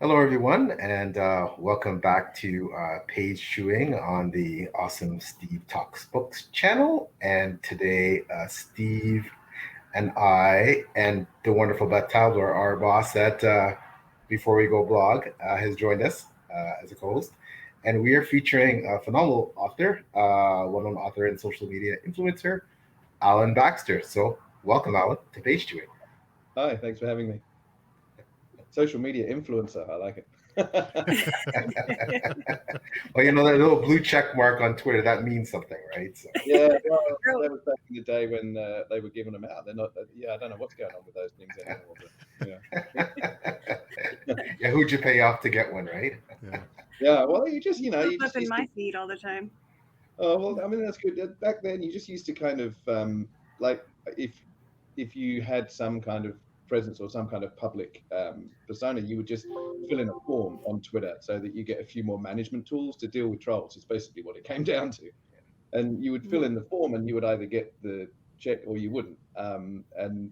Hello, everyone, and welcome back to Page Chewing on the awesome Steve Talks Books channel. And today, Steve and I, and the wonderful Beth Tabler, our boss at Before We Go blog, has joined us as a co host. And we are featuring a phenomenal author, well known author and social media influencer, Alan Baxter. So, welcome, Alan, to Page Chewing. Hi, thanks for having me. Social media influencer, I like it. Well, that little blue check mark on Twitter, that means something, right? So, Yeah, well, True. that was back in the day when they were giving them out. They're not. Yeah, I don't know what's going on with those things anymore. But yeah, yeah, who'd you pay off to get one, right? Yeah. yeah. Well, you just Pop you up just in used to. my feed all the time. Oh well, I mean that's good. Back then, you just used to kind of like if if you had some kind of presence or some kind of public persona, you would just fill in a form on Twitter so that you get a few more management tools to deal with trolls. It's basically what it came down to. And you would fill in the form and you would either get the check or you wouldn't. And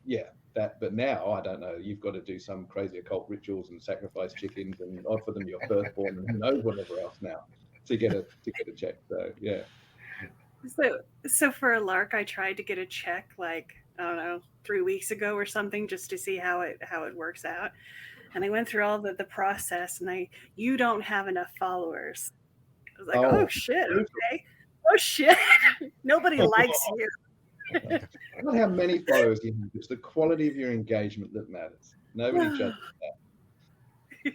yeah, that. But now I don't know. You've got to do some crazy occult rituals and sacrifice chickens and offer them your firstborn and who knows whatever else now to get a check. So yeah. So for a lark, I tried to get a check like I don't know 3 weeks ago or something just to see how it works out, and I went through all the process, and you don't have enough followers. I was like, oh Oh, shit, brutal. okay, oh shit, nobody likes you. Not how many followers you have. It's the quality of your engagement that matters. Nobody judges that.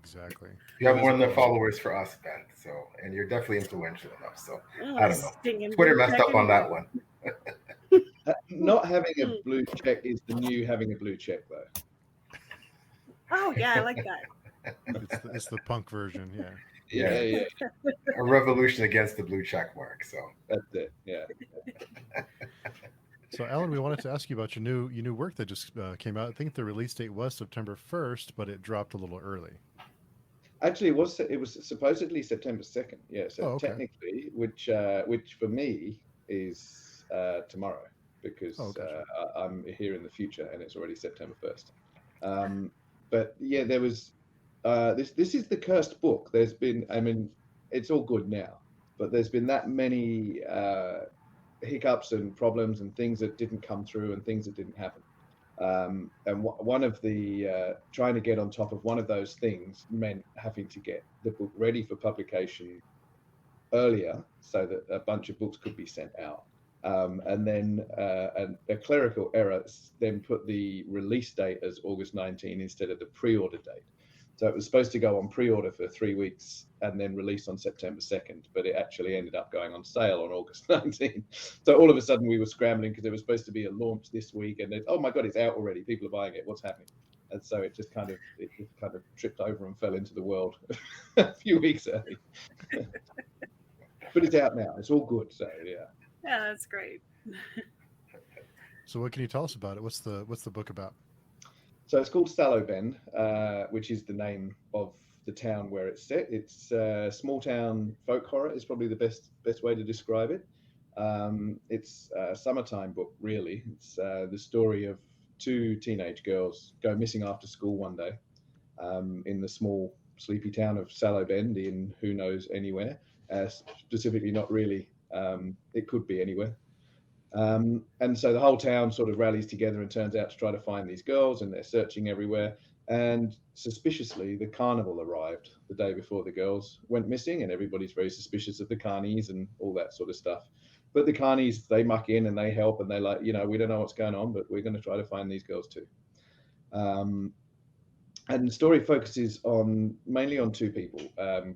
Exactly. You It have was more a than the problem. followers for us, Ben. So, and you're definitely influential enough. So, Oh, I don't know. stinging Twitter blue messed check up on anyway. that one. Not having a blue check is the new having a blue check, though. Oh yeah, I like that. It's the punk version. Yeah. Yeah, Yeah, yeah, a revolution against the blue check mark. So, that's it. Yeah. So, Alan, we wanted to ask you about your new work that just came out. I think the release date was September 1st, but it dropped a little early. Actually, it was supposedly September 2nd. Yeah, so Oh, okay. technically, which for me is tomorrow Oh, because gotcha. I'm here in the future and it's already September 1st. Um, but yeah, there was this is the cursed book. There's been, I mean, it's all good now, but there's been that many hiccups and problems and things that didn't come through and things that didn't happen. And one of the trying to get on top of one of those things meant having to get the book ready for publication earlier so that a bunch of books could be sent out. And then a clerical error then put the release date as August 19 instead of the pre-order date. So it was supposed to go on pre-order for 3 weeks and then release on September 2nd, but it actually ended up going on sale on August 19. So all of a sudden we were scrambling because there was supposed to be a launch this week, and then oh my god, it's out already! People are buying it. What's happening? And so it just kind of tripped over and fell into the world a few weeks early. But it's out now. It's all good. So yeah. Yeah, that's great. So, what can you tell us about it? What's the book about? So it's called Sallow Bend, which is the name of the town where it's set. It's small town folk horror is probably the best way to describe it. It's a summertime book, really. It's the story of two teenage girls go missing after school one day in the small sleepy town of Sallow Bend in who knows anywhere. Specifically, not really. It could be anywhere. And so the whole town sort of rallies together and turns out to try to find these girls, and they're searching everywhere. And suspiciously, the carnival arrived the day before the girls went missing, and everybody's very suspicious of the carnies and all that sort of stuff. But the carnies, they muck in and they help, and they like, we don't know what's going on, but we're going to try to find these girls too. Um, and the story focuses on mainly on two people.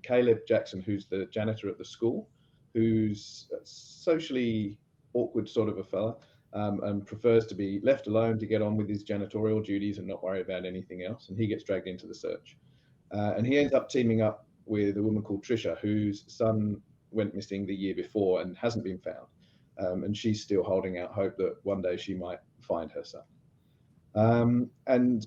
Caleb Jackson, who's the janitor at the school, who's socially awkward sort of a fella, and prefers to be left alone to get on with his janitorial duties and not worry about anything else. And he gets dragged into the search. And he ends up teaming up with a woman called Trisha, whose son went missing the year before and hasn't been found. And she's still holding out hope that one day she might find her son. And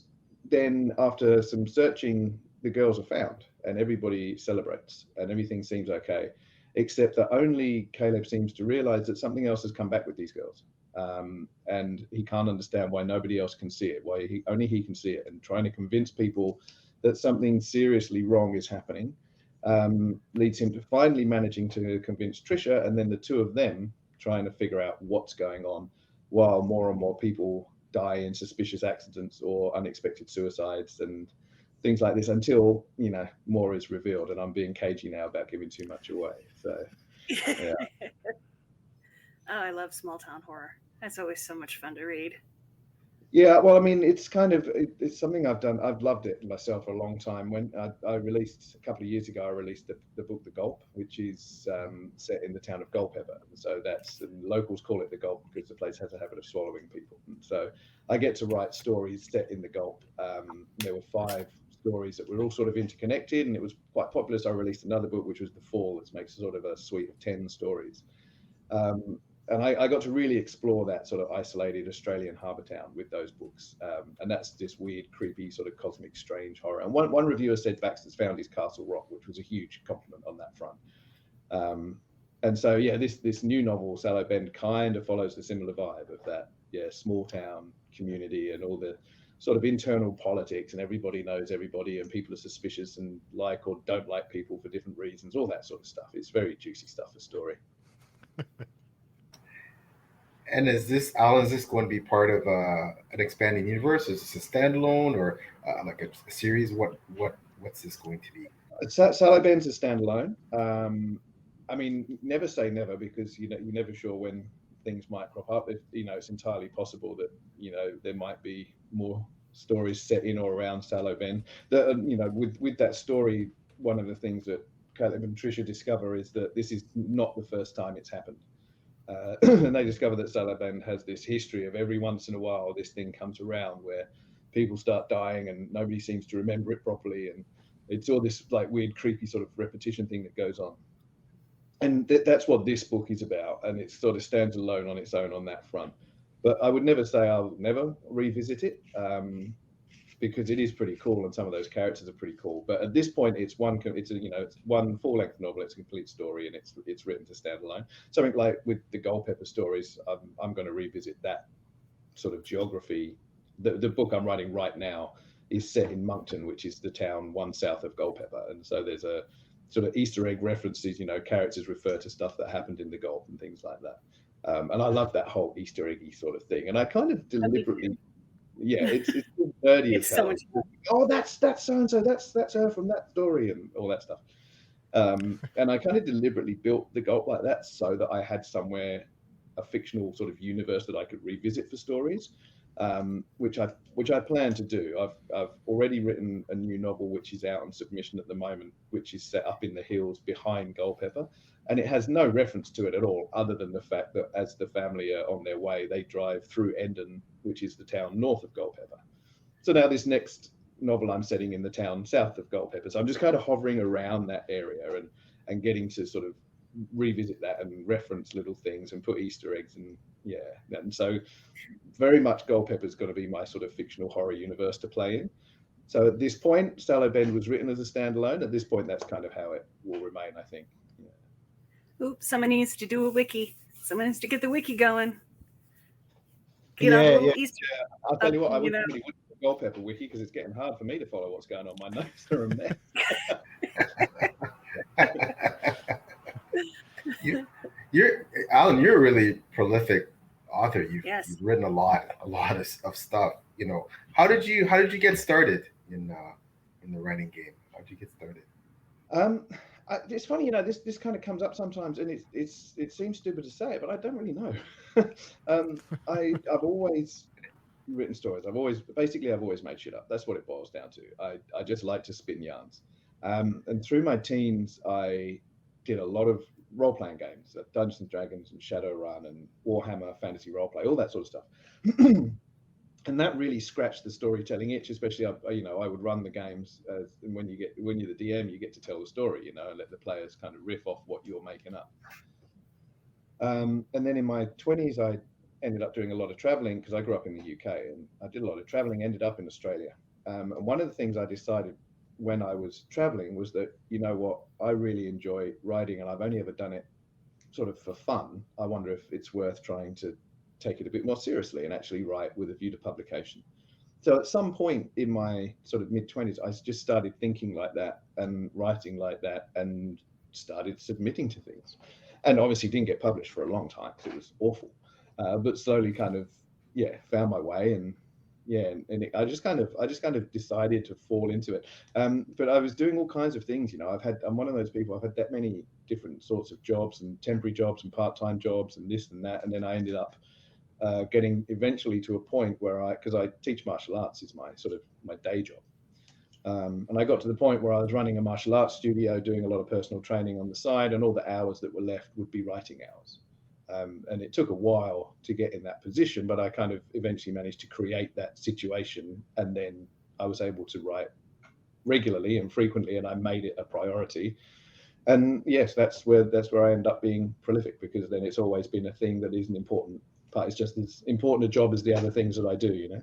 then after some searching, the girls are found and everybody celebrates and everything seems okay, except that only Caleb seems to realize that something else has come back with these girls. and he can't understand why nobody else can see it, why only he can see it, and trying to convince people that something seriously wrong is happening leads him to finally managing to convince Trisha, and then the two of them trying to figure out what's going on while more and more people die in suspicious accidents or unexpected suicides and things like this, until more is revealed. And I'm being cagey now about giving too much away, so yeah. Oh, I love small town horror. That's always so much fun to read. Yeah, well, I mean, it's it's something I've done. I've loved it myself for a long time. When I released a couple of years ago, I released the book The Gulp, which is set in the town of Culpeper. So and locals call it The Gulp because the place has a habit of swallowing people. And so I get to write stories set in the Gulp. There were 5 stories that were all sort of interconnected, and it was quite popular. So I released another book, which was The Fall, that makes sort of a suite of 10 stories. And I got to really explore that sort of isolated Australian harbour town with those books. And that's this weird, creepy, sort of cosmic, strange horror. And one reviewer said Baxter's found his Castle Rock, which was a huge compliment on that front. And so, yeah, this new novel, Sallow Bend, kind of follows the similar vibe of that, small town community and all the sort of internal politics, and everybody knows everybody, and people are suspicious and like or don't like people for different reasons, all that sort of stuff. It's very juicy stuff, the story. And Alan, is this going to be part of an expanding universe? Is this a standalone or like a series? What's this going to be? Sallow Bend's a standalone. I mean, never say never, because you're never sure when things might crop up. It's entirely possible that there might be more stories set in or around Sallow Bend. With that story, one of the things that Caleb and Tricia discover is that this is not the first time it's happened. And they discover that Sallow Bend has this history of every once in a while this thing comes around where people start dying and nobody seems to remember it properly, and it's all this like weird, creepy sort of repetition thing that goes on. And that's what this book is about, and it sort of stands alone on its own on that front. But I would never say I'll never revisit it, because it is pretty cool, and some of those characters are pretty cool. But at this point, it's one full-length novel. It's a complete story, and it's written to stand alone. Something like with the Culpeper stories, I'm going to revisit that sort of geography. The book I'm writing right now is set in Moncton, which is the town 1 south of Culpeper, and so there's a sort of Easter egg references. Characters refer to stuff that happened in the Gulf and things like that. And I love that whole Easter eggy sort of thing. And I kind of deliberately. Yeah, it's nerdy as hell. So much fun. Oh, that's so and so. That's her from that story and all that stuff. And I kind of deliberately built the Gulp like that so that I had somewhere, a fictional sort of universe that I could revisit for stories, which I plan to do. I've already written a new novel which is out on submission at the moment, which is set up in the hills behind Culpeper, and it has no reference to it at all, other than the fact that as the family are on their way, they drive through Endon, which is the town north of Culpeper. So now this next novel I'm setting in the town south of Culpeper. So I'm just kind of hovering around that area and getting to sort of revisit that and reference little things and put Easter eggs and so very much Culpeper's going to be my sort of fictional horror universe to play in. So at this point, Sallow Bend was written as a standalone. At this point, that's kind of how it will remain, I think. Oops, someone needs to do a wiki. Someone needs to get the wiki going. Easter. I'll tell you what, I would really would the Culpeper wiki, because it's getting hard for me to follow what's going on. My notes are a mess. Alan, you're a really prolific author. You've written a lot of stuff. How did you get started in the writing game? How did you get started? It's funny, this kind of comes up sometimes, and it seems stupid to say it, but I don't really know. I've always written stories. I've always made shit up. That's what it boils down to. I just like to spin yarns. And through my teens, I did a lot of role-playing games, Dungeons and Dragons and Shadowrun and Warhammer Fantasy Roleplay, all that sort of stuff. And that really scratched the storytelling itch, especially I would run the games, and when you're the DM, you get to tell the story, and let the players kind of riff off what you're making up. And then in my 20s, I ended up doing a lot of traveling, because I grew up in the UK, and I did a lot of traveling, ended up in Australia. And one of the things I decided when I was traveling was that, I really enjoy writing, and I've only ever done it sort of for fun. I wonder if it's worth trying to take it a bit more seriously and actually write with a view to publication. So at some point in my sort of mid-20s, I just started thinking like that and writing like that and started submitting to things. And obviously didn't get published for a long time because it was awful. But slowly kind of, found my way. And I just kind of decided to fall into it. But I was doing all kinds of things. I'm one of those people, I've had that many different sorts of jobs and temporary jobs and part-time jobs and this and that. And then I ended up getting eventually to a point where because I teach martial arts is my day job. And I got to the point where I was running a martial arts studio, doing a lot of personal training on the side, and all the hours that were left would be writing hours. And it took a while to get in that position, but I kind of eventually managed to create that situation. And then I was able to write regularly and frequently, and I made it a priority. And yes, that's where I end up being prolific, because then it's always been a thing that is an important part. It's just as important a job as the other things that I do,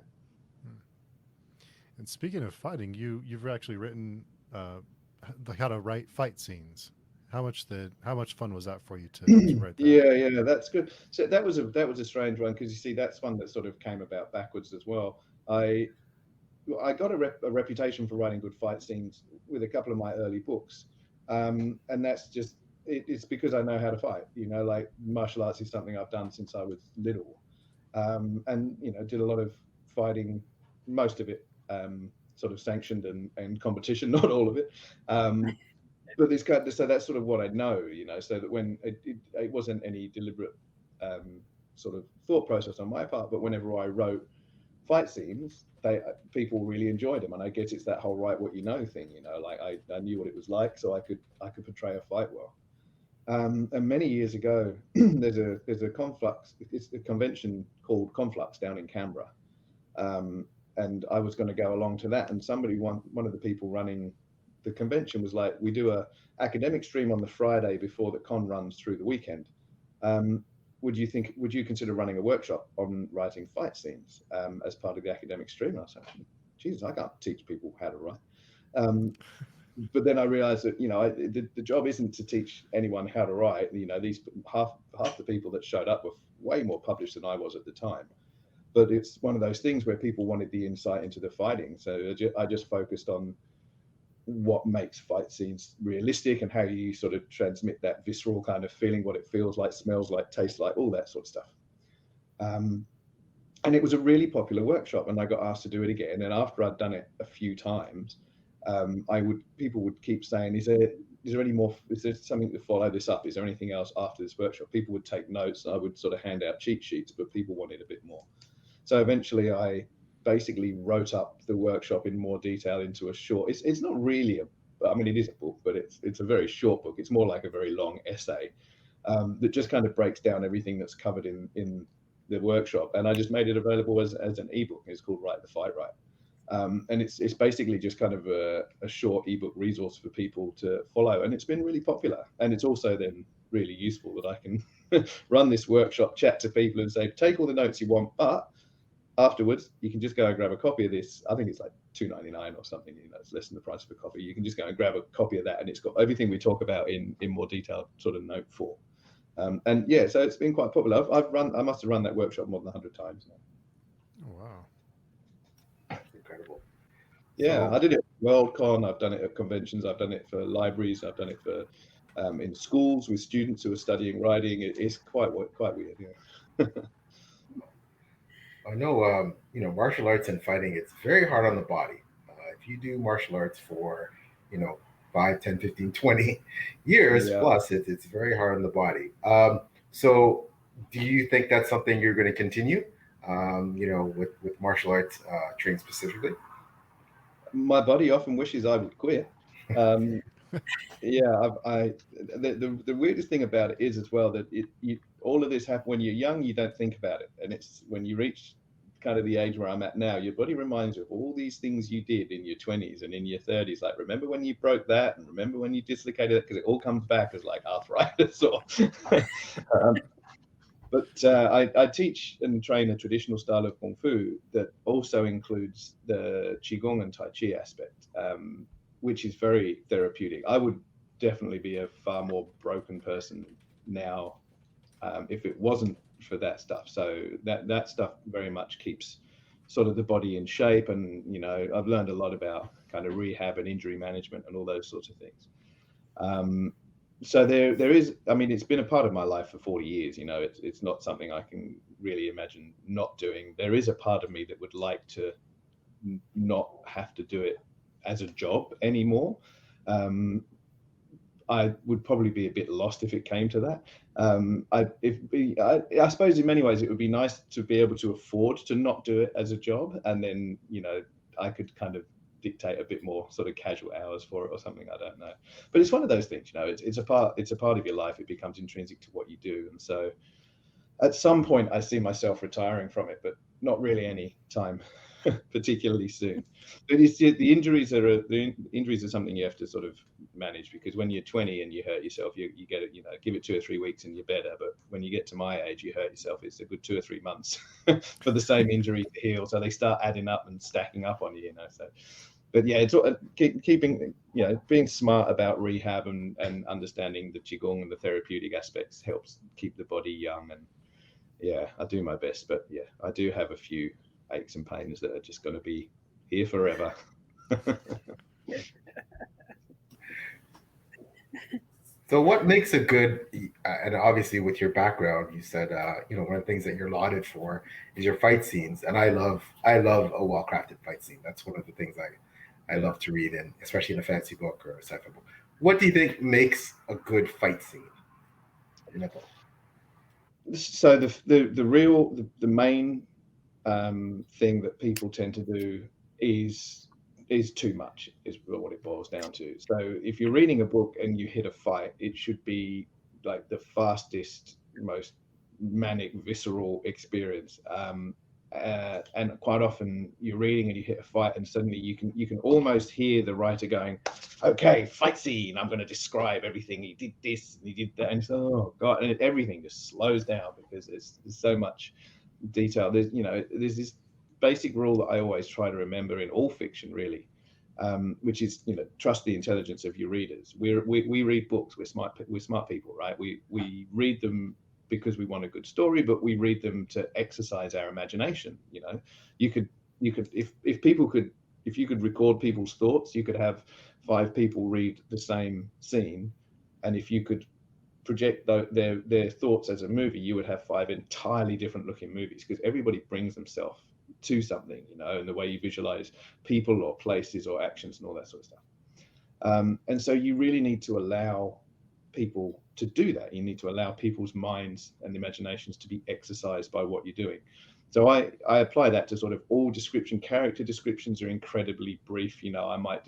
And speaking of fighting, you've actually written how to write fight scenes. How much fun was that for you to write that? Yeah, that's good. So that was a strange one, because you see, that's one that sort of came about backwards as well. I got a reputation for writing good fight scenes with a couple of my early books, and that's just it's because I know how to fight. Like martial arts is something I've done since I was little, and did a lot of fighting, most of it sort of sanctioned and competition, not all of it. But so that's sort of what I know, so that when it wasn't any deliberate sort of thought process on my part, but whenever I wrote fight scenes, people really enjoyed them. And I guess it's that whole write what you know thing, like I knew what it was like, so I could portray a fight well. And many years ago, there's a Conflux, it's a convention called Conflux down in Canberra. And I was going to go along to that, and one of the people running the convention was like, we do a academic stream on the Friday before the con runs through the weekend. Would you consider running a workshop on writing fight scenes as part of the academic stream? And I was like, Jesus, I can't teach people how to write. But then I realized that, the job isn't to teach anyone how to write. These half the people that showed up were way more published than I was at the time. But it's one of those things where people wanted the insight into the fighting. So I just focused on what makes fight scenes realistic and how you sort of transmit that visceral kind of feeling, what it feels like, smells like, tastes like, all that sort of stuff. And it was a really popular workshop, and I got asked to do it again. And after I'd done it a few times, people would keep saying, is there any more, is there something to follow this up? Is there anything else after this workshop? People would take notes, and I would sort of hand out cheat sheets, but people wanted a bit more. So eventually I basically wrote up the workshop in more detail into a short, it's not really it is a book, but it's a very short book. It's more like a very long essay that just kind of breaks down everything that's covered in the workshop. And I just made it available as an ebook. It's called Write the Fight Right. And it's basically just kind of a short ebook resource for people to follow. And it's been really popular. And it's also then really useful that I can run this workshop, chat to people and say, take all the notes you want, but afterwards, you can just go and grab a copy of this. I think it's like $2.99 or something. It's less than the price of a copy. You can just go and grab a copy of that, and it's got everything we talk about in more detailed sort of note form. And yeah, so it's been quite popular. I must have run that workshop more than 100 times now. Oh, wow. That's incredible. Yeah, So, I did it at Worldcon. I've done it at conventions. I've done it for libraries. I've done it for in schools with students who are studying writing. It's quite weird. Yeah. I know, martial arts and fighting, it's very hard on the body. If you do martial arts for, you know, 5, 10, 15, 20 years Yeah. plus, it's very hard on the body. So do you think that's something you're going to continue, with martial arts training specifically? My body often wishes I would quit. Um, yeah, the weirdest thing about it is as well that all of this happens when you're young. You don't think about it, and it's when you reach kind of the age where I'm at now, your body reminds you of all these things you did in your 20s and in your 30s. Like, remember when you broke that, and remember when you dislocated it, because it all comes back as like arthritis or. But I teach and train a traditional style of Kung Fu that also includes the Qigong and Tai Chi aspect, which is very therapeutic. I would definitely be a far more broken person now if it wasn't for that stuff. So that stuff very much keeps sort of the body in shape. And, you know, I've learned a lot about kind of rehab and injury management and all those sorts of things. So there is, I mean, it's been a part of my life for 40 years. You know, it's not something I can really imagine not doing. There is a part of me that would like to not have to do it as a job anymore. I would probably be a bit lost if it came to that. I suppose in many ways it would be nice to be able to afford to not do it as a job, and then, you know, I could kind of dictate a bit more sort of casual hours for it or something. I don't know, but it's one of those things, you know. It's a part of your life. It becomes intrinsic to what you do, and so at some point I see myself retiring from it, but not really any time particularly soon. But it's, the injuries are something you have to sort of manage, because when you're 20 and you hurt yourself, you get it, you know, give it 2 or 3 weeks and you're better. But when you get to my age, you hurt yourself, it's a good 2 or 3 months for the same injury to heal. So they start adding up and stacking up on you, you know. So, but yeah, it's keeping, you know, being smart about rehab and understanding the qigong and the therapeutic aspects helps keep the body young. And yeah, I do my best, but yeah, I do have a few aches and pains that are just going to be here forever. So what makes a good, and obviously with your background, you said, you know, one of the things that you're lauded for is your fight scenes. And I love a well-crafted fight scene. That's one of the things I love to read, in, especially in a fantasy book or a sci-fi book. What do you think makes a good fight scene in a book? So the main thing that people tend to do is too much, is what it boils down to. So if you're reading a book and you hit a fight, it should be like the fastest, most manic, visceral experience. And quite often you're reading and you hit a fight, and suddenly you can almost hear the writer going, "Okay, fight scene. I'm going to describe everything. He did this and he did that," and so, oh god, and everything just slows down because there's so much detail. There's this basic rule that I always try to remember in all fiction, really, which is, you know, trust the intelligence of your readers. We read books. We're smart people, right? We read them because we want a good story, but we read them to exercise our imagination. You know, you could if you could record people's thoughts, you could have 5 people read the same scene, and if you could project their thoughts as a movie, you would have 5 entirely different looking movies, because everybody brings themselves to something, you know, and the way you visualize people or places or actions and all that sort of stuff. And so you really need to allow people to do that. You need to allow people's minds and imaginations to be exercised by what you're doing. So I apply that to sort of all description. Character descriptions are incredibly brief. You know, I might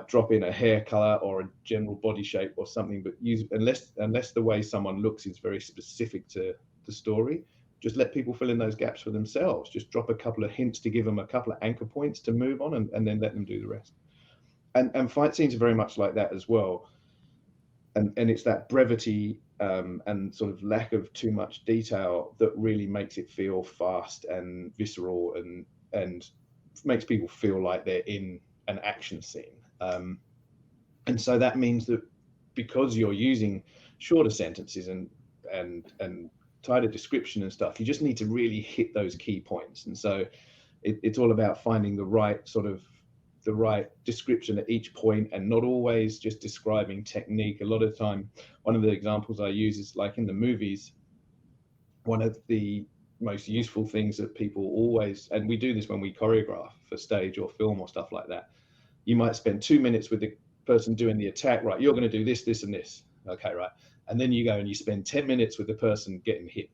drop in a hair color or a general body shape or something, but unless the way someone looks is very specific to the story, just let people fill in those gaps for themselves. Just drop a couple of hints to give them a couple of anchor points to move on, and then let them do the rest. And fight scenes are very much like that as well. And it's that brevity and sort of lack of too much detail that really makes it feel fast and visceral, and makes people feel like they're in an action scene. And so that means that because you're using shorter sentences and tighter description and stuff, you just need to really hit those key points. And so it's all about finding the right description at each point, and not always just describing technique. A lot of the time, one of the examples I use is like in the movies, one of the most useful things that people always, and we do this when we choreograph for stage or film or stuff like that, you might spend 2 minutes with the person doing the attack, right? You're going to do this, this, and this. Okay, right. And then you go and you spend 10 minutes with the person getting hit,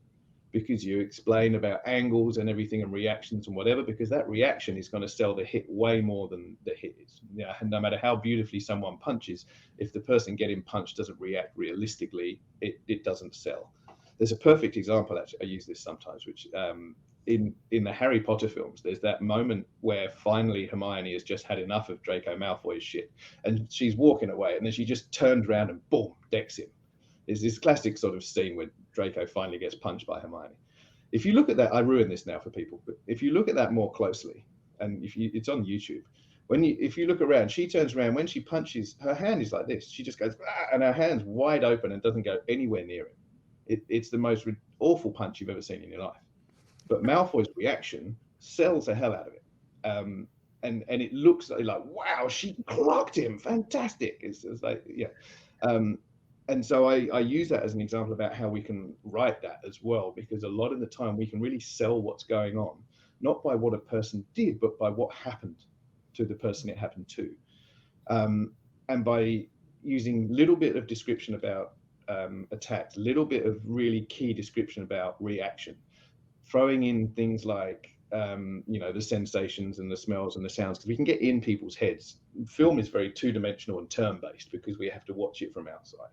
because you explain about angles and everything and reactions and whatever, because that reaction is going to sell the hit way more than the hit is. Yeah, no matter how beautifully someone punches, if the person getting punched doesn't react realistically, it doesn't sell. There's a perfect example, actually, I use this sometimes, which in the Harry Potter films, there's that moment where finally Hermione has just had enough of Draco Malfoy's shit, and she's walking away, and then she just turned around and boom, decks him. There's this classic sort of scene where Draco finally gets punched by Hermione. If you look at that, I ruin this now for people, but if you look at that more closely, and it's on YouTube, if you look around, she turns around, when she punches, her hand is like this. She just goes, and her hand's wide open and doesn't go anywhere near him. It's the most awful punch you've ever seen in your life. But Malfoy's reaction sells the hell out of it. And it looks like, wow, she clocked him, fantastic. It's like, yeah. And so I use that as an example about how we can write that as well, because a lot of the time we can really sell what's going on, not by what a person did, but by what happened to the person it happened to. And by using a little bit of description about attacks, a little bit of really key description about reaction, throwing in things like, the sensations and the smells and the sounds, because we can get in people's heads. Film is very two-dimensional and term-based because we have to watch it from outside.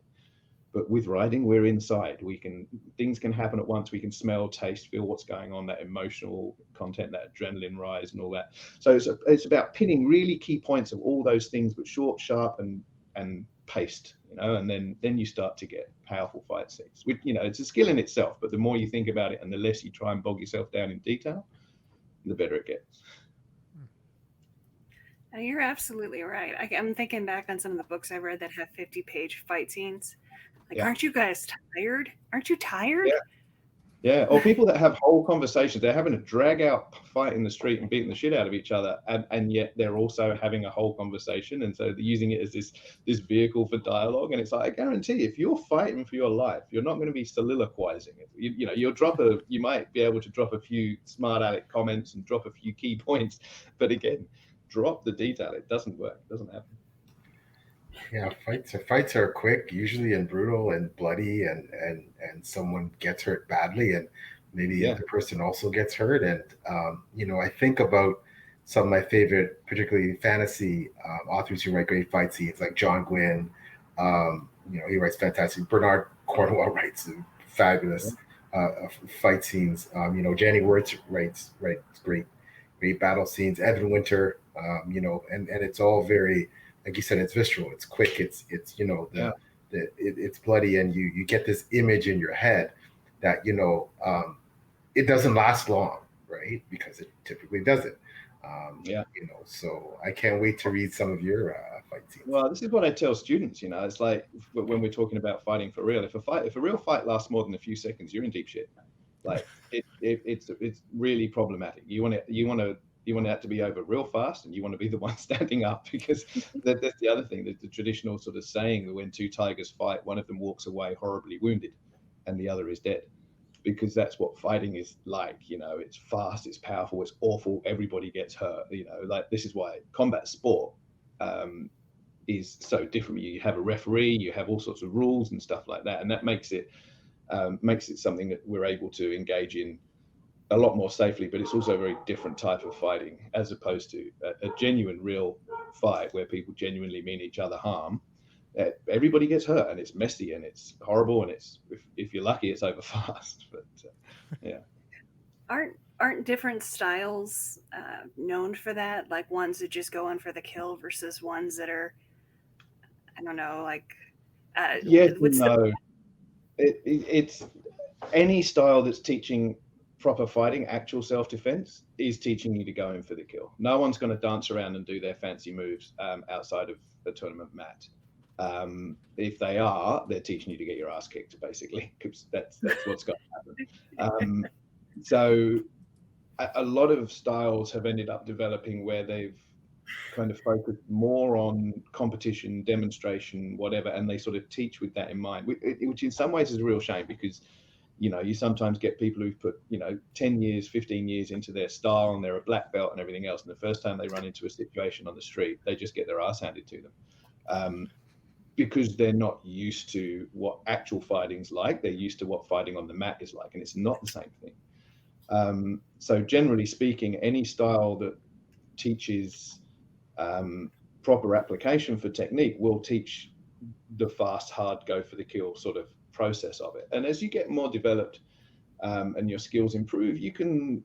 But with writing, we're inside. Things can happen at once. We can smell, taste, feel what's going on, that emotional content, that adrenaline rise and all that. So it's about pinning really key points of all those things, but short, sharp, and paced, and then you start to get powerful fight scenes. It's a skill in itself, but the more you think about it and the less you try and bog yourself down in detail, the better it gets. You're absolutely right. I'm thinking back on some of the books I've read that have 50-page fight scenes. Like, Aren't you guys tired? Aren't you tired? Yeah. Or people that have whole conversations, they're having a drag out fight in the street and beating the shit out of each other, and yet they're also having a whole conversation, and so they're using it as this vehicle for dialogue. And it's like, I guarantee if you're fighting for your life, you're not going to be soliloquizing. You might be able to drop a few smart aleck comments and drop a few key points, but again, drop the detail. It doesn't work. It doesn't happen. Yeah, fights are quick, usually, and brutal and bloody, and someone gets hurt badly, and maybe the other person also gets hurt. And I think about some of my favorite, particularly fantasy authors who write great fight scenes, like John Gwynne. He writes fantastic. Bernard Cornwell writes fabulous fight scenes. Jenny Wirtz writes great battle scenes. Evan Winter, and it's all very, like you said, it's visceral, it's quick, it's bloody, and you get this image in your head that it doesn't last long, right? Because it typically doesn't. So I can't wait to read some of your fight scenes. Well, this is what I tell students. It's like when we're talking about fighting for real. If a real fight lasts more than a few seconds, you're in deep shit. Like it's really problematic. You want that to be over real fast, and you want to be the one standing up, because that's the other thing. The traditional sort of saying that when two tigers fight, one of them walks away horribly wounded and the other is dead, because that's what fighting is like. It's fast, it's powerful, it's awful, everybody gets hurt. Like, this is why combat sport is so different. You have a referee, you have all sorts of rules and stuff like that, and that makes it something that we're able to engage in a lot more safely. But it's also a very different type of fighting, as opposed to a genuine real fight where people genuinely mean each other harm. Everybody gets hurt, and it's messy, and it's horrible, and it's, if you're lucky, it's over fast. But aren't different styles known for that? Like, ones that just go on for the kill versus ones that are, I don't know, like it's any style that's teaching proper fighting, actual self-defense, is teaching you to go in for the kill. No one's going to dance around and do their fancy moves outside of the tournament mat. If they are, they're teaching you to get your ass kicked, basically, because that's what's going to happen. So a lot of styles have ended up developing where they've kind of focused more on competition, demonstration, whatever, and they sort of teach with that in mind, which in some ways is a real shame, because you sometimes get people who've put 10 years, 15 years into their style, and they're a black belt and everything else, and the first time they run into a situation on the street, they just get their ass handed to them, because they're not used to what actual fighting's like. They're used to what fighting on the mat is like, and it's not the same thing. So generally speaking, any style that teaches proper application for technique will teach the fast, hard, go for the kill sort of process of it. And as you get more developed and your skills improve, you can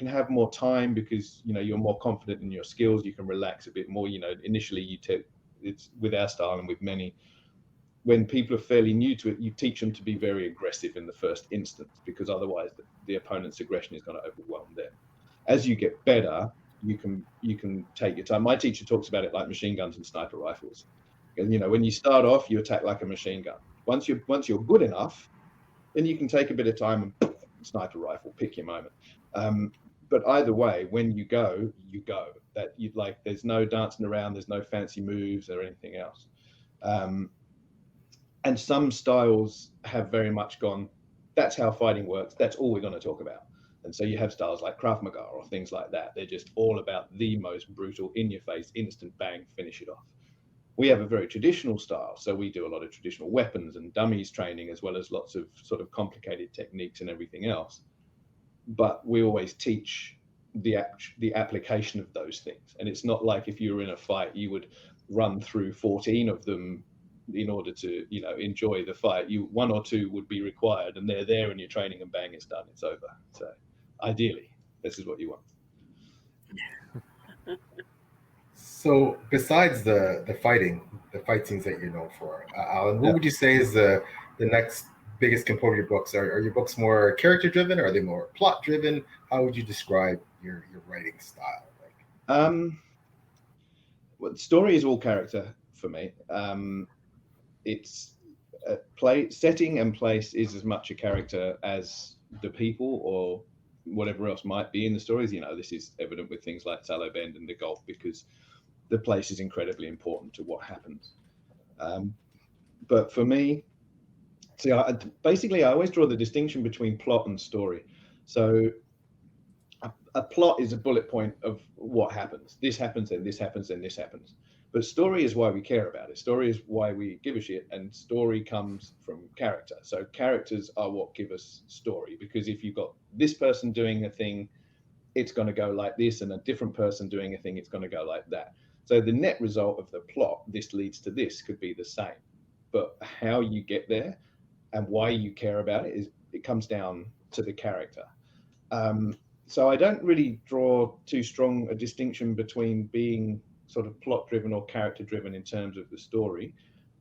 have more time, because you're more confident in your skills. You can relax a bit more. Initially it's with our style, and with many, when people are fairly new to it, you teach them to be very aggressive in the first instance, because otherwise the opponent's aggression is going to overwhelm them. As you get better, you can take your time. My teacher talks about it like machine guns and sniper rifles. And when you start off, you attack like a machine gun. Once you're good enough, then you can take a bit of time and sniper rifle, pick your moment. But either way, when you go, you go. That you like. There's no dancing around. There's no fancy moves or anything else. And some styles have very much gone, that's how fighting works. That's all we're going to talk about. And so you have styles like Krav Maga or things like that. They're just all about the most brutal, in-your-face, instant bang, finish it off. We have a very traditional style. So we do a lot of traditional weapons and dummies training, as well as lots of sort of complicated techniques and everything else. But we always teach the application of those things. And it's not like if you were in a fight, you would run through 14 of them in order to, enjoy the fight. One or two would be required, and they're there in your training, and bang, it's done, it's over. So ideally, this is what you want. So besides the fight scenes that you're known for, Alan, what would you say is the next biggest component of your books? Are your books more character driven? Are they more plot driven? How would you describe your writing style? Well, story is all character for me. It's setting and place is as much a character as the people or whatever else might be in the stories. This is evident with things like Sallow Bend and the Gulf, because the place is incredibly important to what happens. But for me, I always draw the distinction between plot and story. So a plot is a bullet point of what happens. This happens, and this happens, and this happens. But story is why we care about it. Story is why we give a shit, and story comes from character. So characters are what give us story, because if you've got this person doing a thing, it's going to go like this, and a different person doing a thing, it's going to go like that. So the net result of the plot, this leads to this, could be the same. But how you get there and why you care about it comes down to the character. So I don't really draw too strong a distinction between being sort of plot driven or character driven in terms of the story,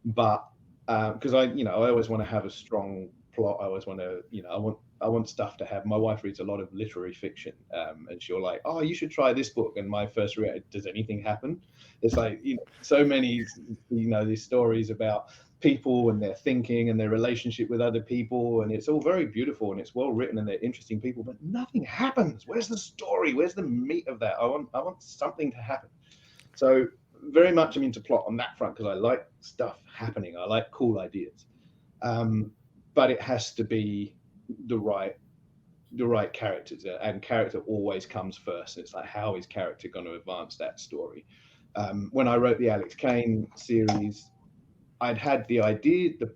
but because I always want to have a strong plot. I always want to, I want stuff to have. My wife reads a lot of literary fiction, and she'll like, oh, you should try this book. And my first reaction, does anything happen? It's like, so many, these stories about people and their thinking and their relationship with other people, and it's all very beautiful and it's well written and they're interesting people, but nothing happens. Where's the story? Where's the meat of that? I want something to happen. So very much I'm into plot on that front, because I like stuff happening. I like cool ideas, but it has to be the right characters, and character always comes first. It's like, how is character going to advance that story? When I wrote the Alex Kane series, I'd had the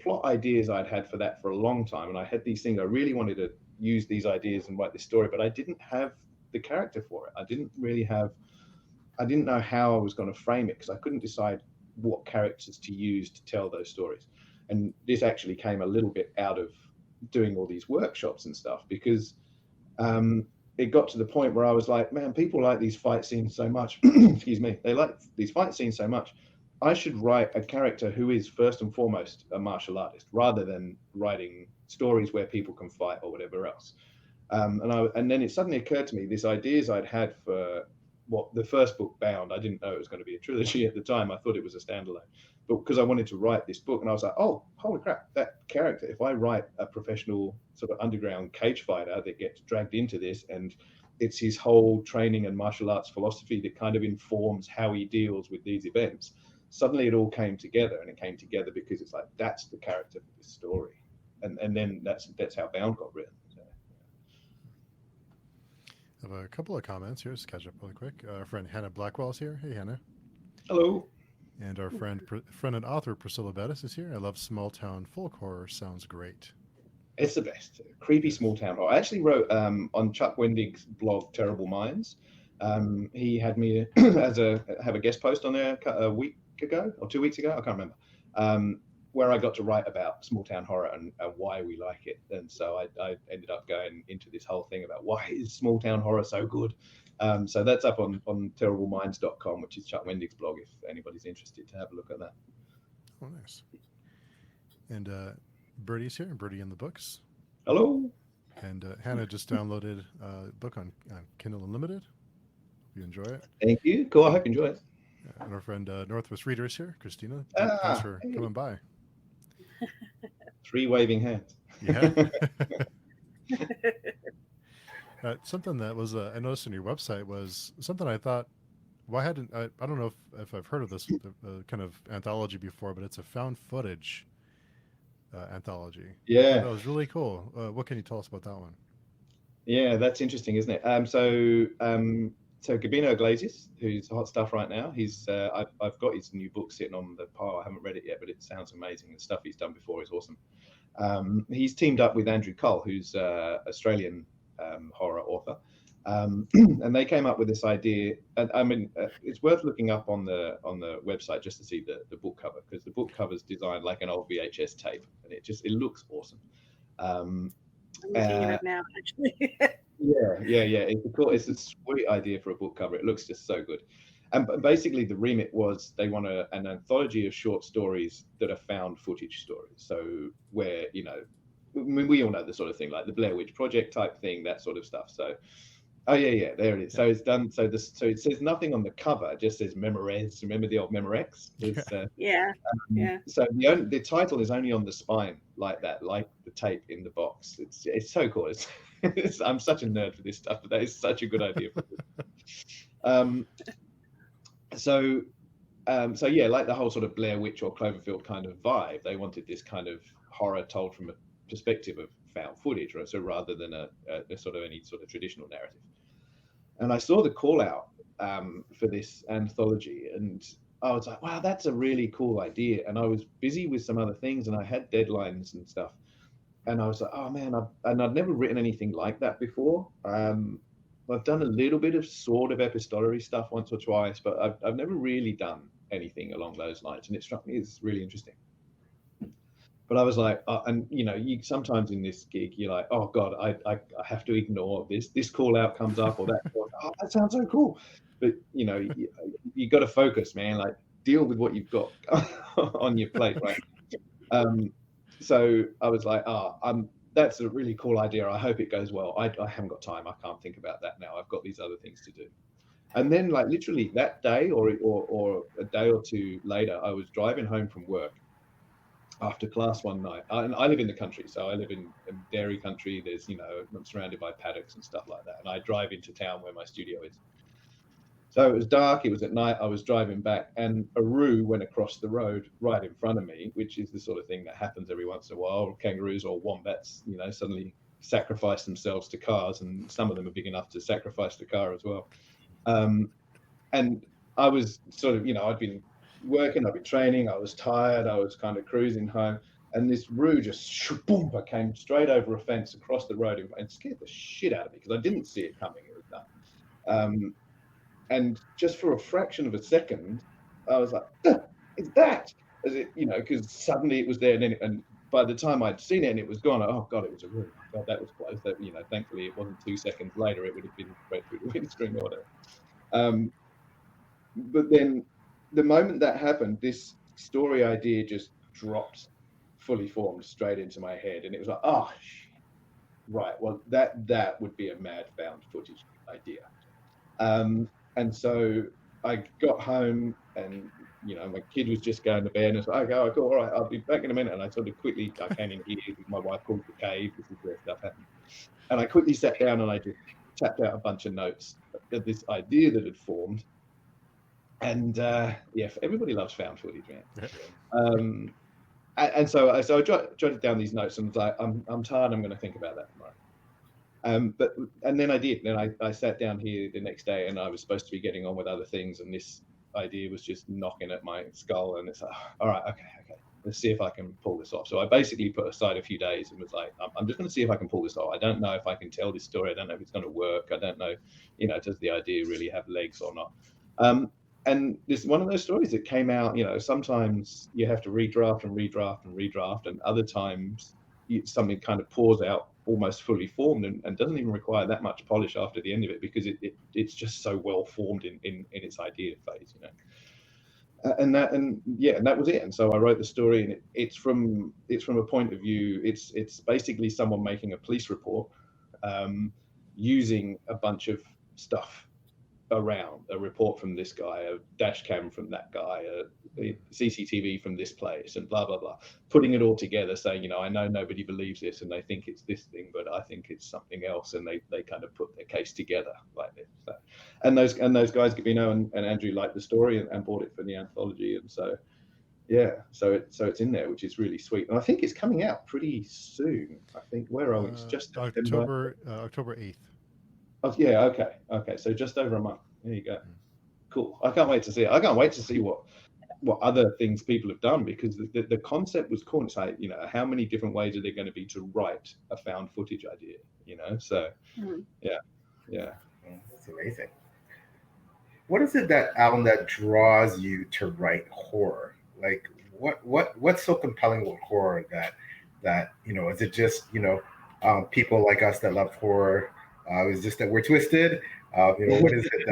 plot ideas I'd had for that for a long time, and I had these things I really wanted to use these ideas and write this story, but I didn't have the character for it. I didn't know how I was going to frame it, because I couldn't decide what characters to use to tell those stories. And this actually came a little bit out of doing all these workshops and stuff, because it got to the point where I was like, man, people like these fight scenes so much. Excuse me. They like these fight scenes so much. I should write a character who is first and foremost a martial artist, rather than writing stories where people can fight or whatever else. And then it suddenly occurred to me, these ideas I'd had for what the first book, Bound. I didn't know it was going to be a trilogy at the time. I thought it was a standalone. But because I wanted to write this book, and I was like, oh, holy crap, that character, if I write a professional sort of underground cage fighter that gets dragged into this, and it's his whole training and martial arts philosophy that kind of informs how he deals with these events, suddenly it all came together. And it came together because it's like, that's the character for this story. And then that's how Bound got written. So, I have a couple of comments here. Just catch up really quick. Our friend Hannah Blackwell's here. Hey, Hannah. Hello. And our friend and author Priscilla Bettis is here. I love small town folk horror. Sounds great. It's the best. Creepy small town horror. I actually wrote on Chuck Wendig's blog, Terrible Minds. He had me have a guest post on there a week ago or 2 weeks ago. I can't remember. Where I got to write about small town horror and why we like it. And so I ended up going into this whole thing about why is small town horror so good. So that's up on terribleminds.com, which is Chuck Wendig's blog, if anybody's interested to have a look at that. Oh, nice. And Birdie's here, Birdie in the Books. Hello. And Hannah just downloaded a book on Kindle Unlimited. Hope you enjoy it. Thank you. Cool. I hope you enjoy it. And our friend Northwest Reader is here, Christina. Thanks for coming by. 3 waving hands. Yeah. Something that was I noticed on your website was something I thought. Well, I don't know if I've heard of this kind of anthology before, but it's a found footage anthology. I thought Yeah. that was really cool. What can you tell us about that one? Yeah, that's interesting, isn't it? So Gabino Iglesias, who's hot stuff right now, I've got his new book sitting on the pile. I haven't read it yet, but it sounds amazing. The stuff he's done before is awesome. He's teamed up with Andrew Cole, who's Australian horror author, and they came up with this idea. And I mean, it's worth looking up on the website just to see the book cover, because the book cover's designed like an old VHS tape, and it looks awesome. I'm looking at it now, actually. Yeah. It's a sweet idea for a book cover. It looks just so good. And basically, the remit was they want an anthology of short stories that are found footage stories. So where, we all know the sort of thing, like the Blair Witch Project type thing, that sort of stuff. So, there it is. So it's done. So it says nothing on the cover. It just says Memorex. Remember the old Memorex? Yeah. So the title is only on the spine, like that, like the tape in the box. It's so cool. I'm such a nerd for this stuff, but that is such a good idea for this. So yeah, like the whole sort of Blair Witch or Cloverfield kind of vibe. They wanted this kind of horror told from a perspective of found footage, right? So rather than a sort of any sort of traditional narrative. And I saw the call out for this anthology, and I was like, wow, that's a really cool idea. And I was busy with some other things, and I had deadlines and stuff. And I was like, oh man, I'd never written anything like that before. I've done a little bit of sort of epistolary stuff once or twice, but I've never really done anything along those lines. And it struck me as really interesting. But I was like, you sometimes in this gig, you're like, oh God, I have to ignore this. This call out comes up, or that. Oh, that sounds so cool. But you got to focus, man. Like, deal with what you've got on your plate, right? So I was like, that's a really cool idea. I hope it goes well. I haven't got time. I can't think about that now. I've got these other things to do. And then, like, literally that day or a day or two later, I was driving home from work after class one night. And I live in the country, so I live in dairy country. There's, I'm surrounded by paddocks and stuff like that. And I drive into town where my studio is. So it was dark, it was at night, I was driving back, and a roo went across the road right in front of me, which is the sort of thing that happens every once in a while. Kangaroos or wombats, suddenly sacrifice themselves to cars, and some of them are big enough to sacrifice the car as well. And I was sort of, I'd been working, I'd been training, I was tired, I was kind of cruising home, and this roo just boompa came straight over a fence across the road and scared the shit out of me, because I didn't see it coming. It was done. And just for a fraction of a second, I was like, "It's that!" As it, because suddenly it was there, and by the time I'd seen it and it was gone, oh God, it was a room. God, that was close. That thankfully it wasn't 2 seconds later. It would have been straight through the windscreen or whatever. But then, the moment that happened, this story idea just dropped, fully formed, straight into my head, and it was like, oh, right. Well, that would be a mad found footage idea. And so I got home, and my kid was just going to bed, and I was like, okay, cool, all right, I'll be back in a minute. And I sort of quickly, I came in here, my wife called the cave, this is where stuff happened. And I quickly sat down and I just tapped out a bunch of notes of this idea that had formed. And everybody loves found footage, man. And so I jotted down these notes and was like, I'm tired, I'm going to think about that tomorrow. And then I did. Then I sat down here the next day, and I was supposed to be getting on with other things, and this idea was just knocking at my skull. And it's like, all right, okay, let's see if I can pull this off. So I basically put aside a few days and was like, I'm just going to see if I can pull this off. I don't know if I can tell this story. I don't know if it's going to work. I don't know, does the idea really have legs or not? And this is one of those stories that came out. Sometimes you have to redraft, and other times something kind of pours out almost fully formed and doesn't even require that much polish after the end of it, because it's just so well formed in its idea phase, and that was it. And so I wrote the story, and it's from a point of view, it's basically someone making a police report using a bunch of stuff around, a report from this guy, a dash cam from that guy, a CCTV from this place, and blah blah blah, putting it all together, saying, I know nobody believes this and they think it's this thing, but I think it's something else, and they kind of put their case together like this. So, and those guys, and Andrew liked the story and bought it for the anthology, and so so it's in there, which is really sweet, and I think it's coming out pretty soon. I think, where are we? It's just October 8th. Oh, yeah, okay. So just over a month. There you go. Cool. I can't wait to see it. I can't wait to see what other things people have done, because the concept was cool. It's like, how many different ways are there going to be to write a found footage idea? So yeah. That's amazing. What is it that, Alan, that draws you to write horror? Like, what's so compelling with horror that is it just people like us that love horror? Is just that we're twisted? What is it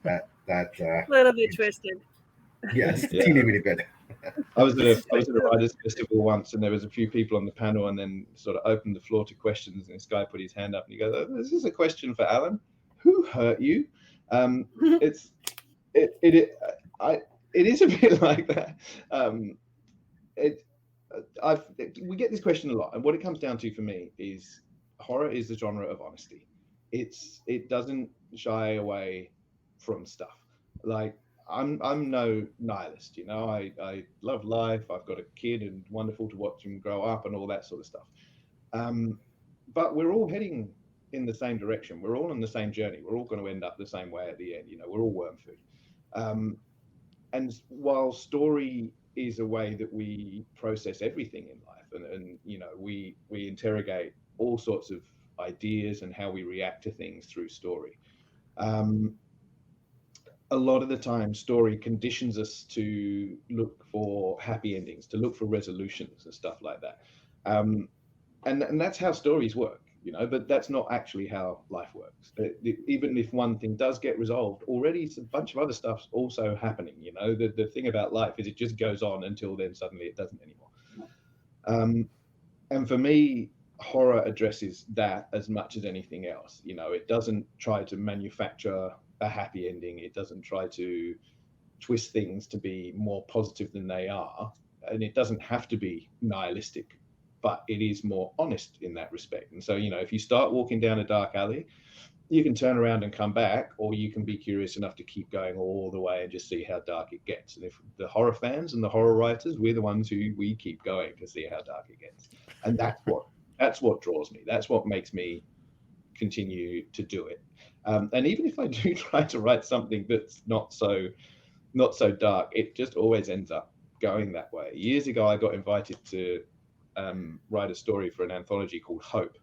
that a little bit twisted? Yes, teeny bitty bit. I was at a writers' festival once, and there was a few people on the panel, and then sort of opened the floor to questions. And this guy put his hand up, and he goes, "Oh, this is a question for Alan. Who hurt you?" It is a bit like that. We get this question a lot, and what it comes down to for me is horror is the genre of honesty. It doesn't shy away from stuff. Like, I'm no nihilist, I love life. I've got a kid, and wonderful to watch him grow up and all that sort of stuff. But we're all heading in the same direction. We're all on the same journey. We're all going to end up the same way at the end. We're all worm food. And while story is a way that we process everything in life, and we interrogate all sorts of ideas and how we react to things through story. A lot of the time, story conditions us to look for happy endings, to look for resolutions and stuff like that. And that's how stories work, but that's not actually how life works. Even if one thing does get resolved, already it's a bunch of other stuff's also happening. The thing about life is it just goes on until then suddenly it doesn't anymore. And for me, horror addresses that as much as anything else. It doesn't try to manufacture a happy ending. It doesn't try to twist things to be more positive than they are, and it doesn't have to be nihilistic, but it is more honest in that respect. And so, if you start walking down a dark alley, you can turn around and come back, or you can be curious enough to keep going all the way and just see how dark it gets. And if the horror fans and the horror writers, we're the ones who we keep going to see how dark it gets. And that's what draws me. That's what makes me continue to do it. And even if I do try to write something that's not so dark, it just always ends up going that way. Years ago, I got invited to write a story for an anthology called Hope.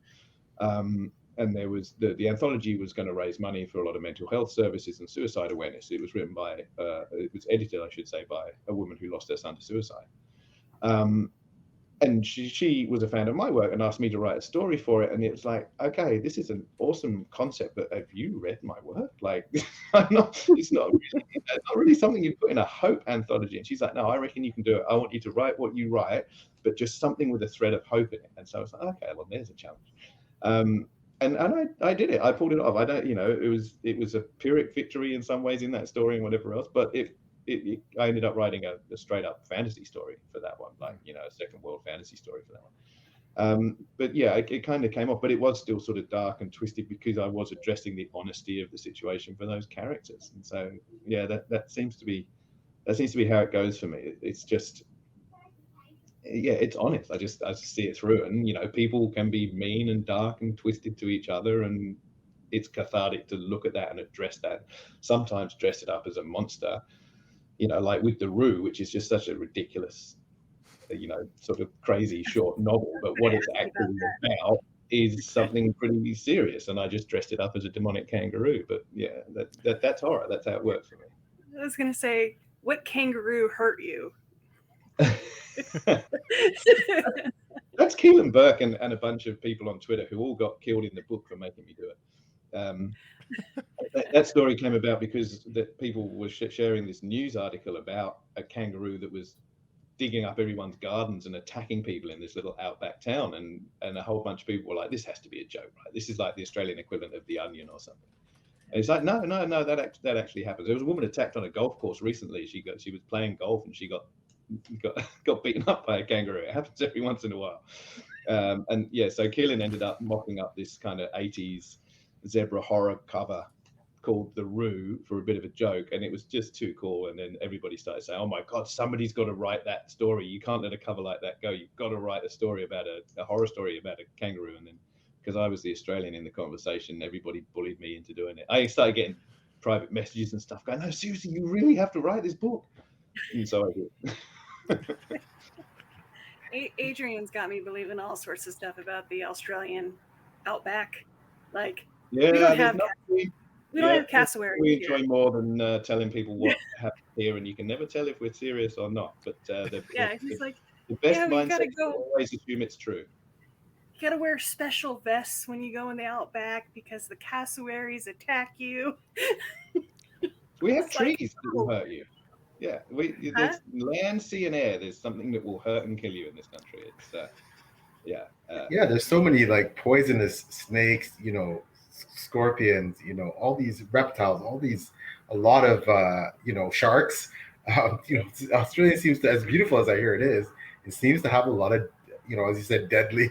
And there was the anthology was going to raise money for a lot of mental health services and suicide awareness. It was written by, it was edited, I should say, by a woman who lost her son to suicide. And she was a fan of my work and asked me to write a story for it. And it was like, okay, this is an awesome concept, but have you read my work? Like, it's not really something you put in a Hope anthology. And she's like, no, I reckon you can do it. I want you to write what you write, but just something with a thread of hope in it. And so I was like, okay, well, there's a challenge. And I did it. I pulled it off. I don't, it was a Pyrrhic victory in some ways in that story and whatever else, but I ended up writing a straight up fantasy story for that one, like, a second world fantasy story for that one. But yeah, it kind of came off, but it was still sort of dark and twisted because I was addressing the honesty of the situation for those characters. And so, yeah, that seems to be how it goes for me. It's just, yeah, it's honest. I just see it through, and people can be mean and dark and twisted to each other, and it's cathartic to look at that and address that. Sometimes dress it up as a monster, like with The Roo, which is just such a ridiculous, sort of crazy short novel. But what it's actually about is something pretty serious, and I just dressed it up as a demonic kangaroo. But yeah, that's horror. That's how it works for me. I was gonna say, what kangaroo hurt you? That's Keelan Burke and a bunch of people on Twitter who all got killed in the book for making me do it. That story came about because people were sharing this news article about a kangaroo that was digging up everyone's gardens and attacking people in this little outback town, and a whole bunch of people were like, this has to be a joke, right? This is like the Australian equivalent of The Onion or something. And it's like, no, that actually happens. There was a woman attacked on a golf course recently. She was playing golf and she got beaten up by a kangaroo. It happens every once in a while. And yeah, so Keelan ended up mocking up this kind of 80s zebra horror cover called The Roo for a bit of a joke, and it was just too cool. And then everybody started saying, "Oh my God, somebody's got to write that story. You can't let a cover like that go. You've got to write a story about a horror story about a kangaroo." And then, because I was the Australian in the conversation, everybody bullied me into doing it. I started getting private messages and stuff going, "No, seriously, you really have to write this book." And so I did. Adrian's got me believing all sorts of stuff about the Australian outback. Like, yeah, we don't have have cassowary. We enjoy more than telling people what happened here, and you can never tell if we're serious or not. But he's like, the best you mindset gotta is go. always assume it's true. You gotta wear special vests when you go in the outback because the cassowaries attack you. We have It's like, trees that will hurt you. Yeah, there's land, sea, and air. There's something that will hurt and kill you in this country. It's yeah, there's so many like poisonous snakes, scorpions, all these reptiles, a lot of sharks. Australia seems to, as beautiful as I hear it seems to have a lot of, as you said, deadly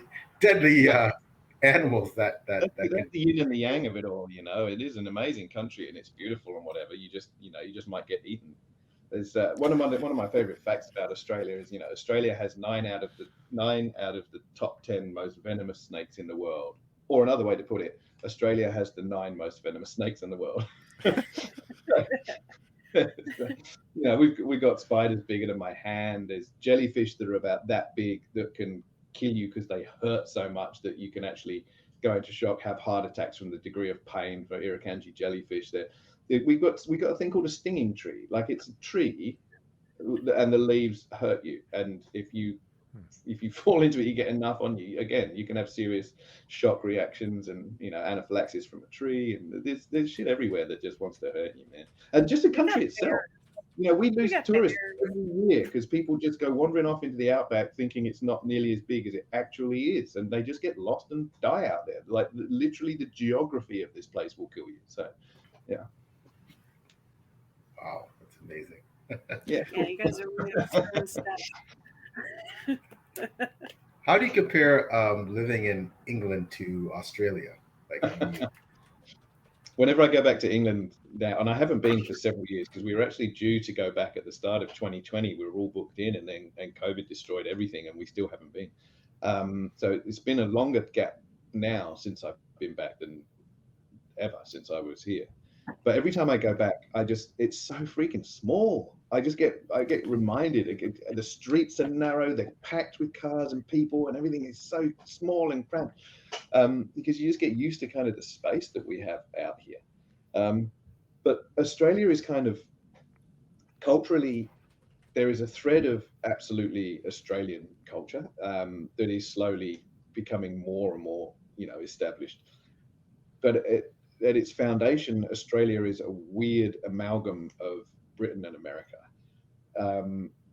animals that that's can. the yin and the yang of it all. It is an amazing country and it's beautiful and whatever. You just might get eaten. There's one of my favorite facts about Australia is Australia has 9 out of the top 10 most venomous snakes in the world. Or another way to put it, Australia has the 9 most venomous snakes in the world. We've got spiders bigger than my hand. There's jellyfish that are about that big that can kill you because they hurt so much that you can actually go into shock, have heart attacks from the degree of pain for irukandji jellyfish. We've got a thing called a stinging tree. Like, it's a tree and the leaves hurt you, and if you fall into it, you get enough on you, again, you can have serious shock reactions and anaphylaxis from a tree, and there's shit everywhere that just wants to hurt you, man. And just the country itself, we lose tourists every year because people just go wandering off into the outback thinking it's not nearly as big as it actually is, and they just get lost and die out there. Like, literally the geography of this place will kill you. So yeah. Wow, that's amazing. Yeah, you guys are really observing stuff. How do you compare living in England to Australia? Like, whenever I go back to England now, and I haven't been for several years because we were actually due to go back at the start of 2020. We were all booked in, and COVID destroyed everything, and we still haven't been. So it's been a longer gap now since I've been back than ever since I was here. But every time I go back, it's so freaking small. I get reminded. The streets are narrow. They're packed with cars and people, and everything is so small and cramped. Because you just get used to kind of the space that we have out here. But Australia is kind of culturally, there is a thread of absolutely Australian culture that is slowly becoming more and more, established. But at its foundation, Australia is a weird amalgam of Britain and America.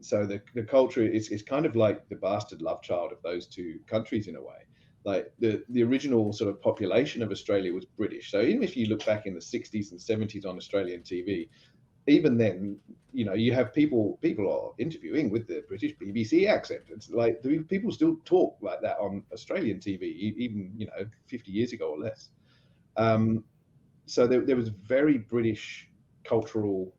So the culture is kind of like the bastard love child of those two countries in a way. Like the original sort of population of Australia was British. So even if you look back in the 60s and 70s on Australian TV, even then, you have people are interviewing with the British BBC accent. It's like people still talk like that on Australian TV, even 50 years ago or less. So there was very British cultural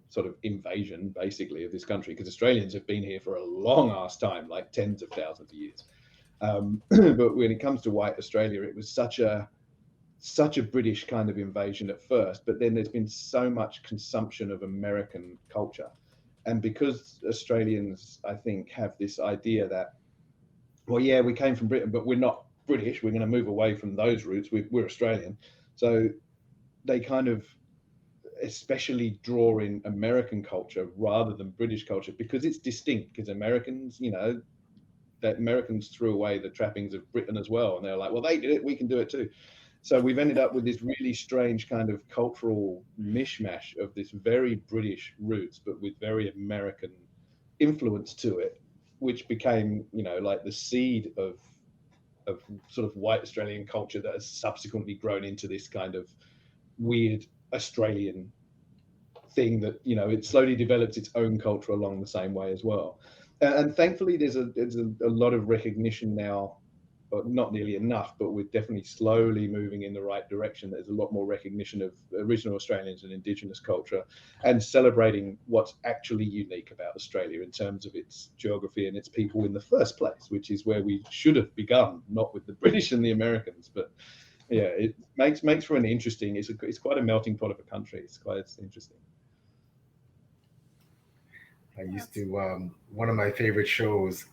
sort of invasion, basically, of this country, because Australians have been here for a long ass time, like tens of thousands of years. But when it comes to white Australia, it was such a British kind of invasion at first, but then there's been so much consumption of American culture. And because Australians, I think, have this idea that, well, yeah, we came from Britain, but we're not British. We're going to move away from those roots. We're Australian. So they kind of especially draw in American culture rather than British culture because it's distinct, because Americans, that Americans threw away the trappings of Britain as well. And they're like, well, they did it, we can do it too. So we've ended up with this really strange kind of cultural mishmash of this very British roots, but with very American influence to it, which became, like the seed of sort of white Australian culture that has subsequently grown into this kind of weird Australian thing that, you know, it slowly develops its own culture along the same way as well. And thankfully, there's a lot of recognition now, but not nearly enough, but we're definitely slowly moving in the right direction. There's a lot more recognition of original Australians and Indigenous culture, and celebrating what's actually unique about Australia in terms of its geography and its people in the first place, which is where we should have begun, not with the British and the Americans. But yeah, it makes for an interesting, it's quite a melting pot of a country. It's interesting. I used to one of my favorite shows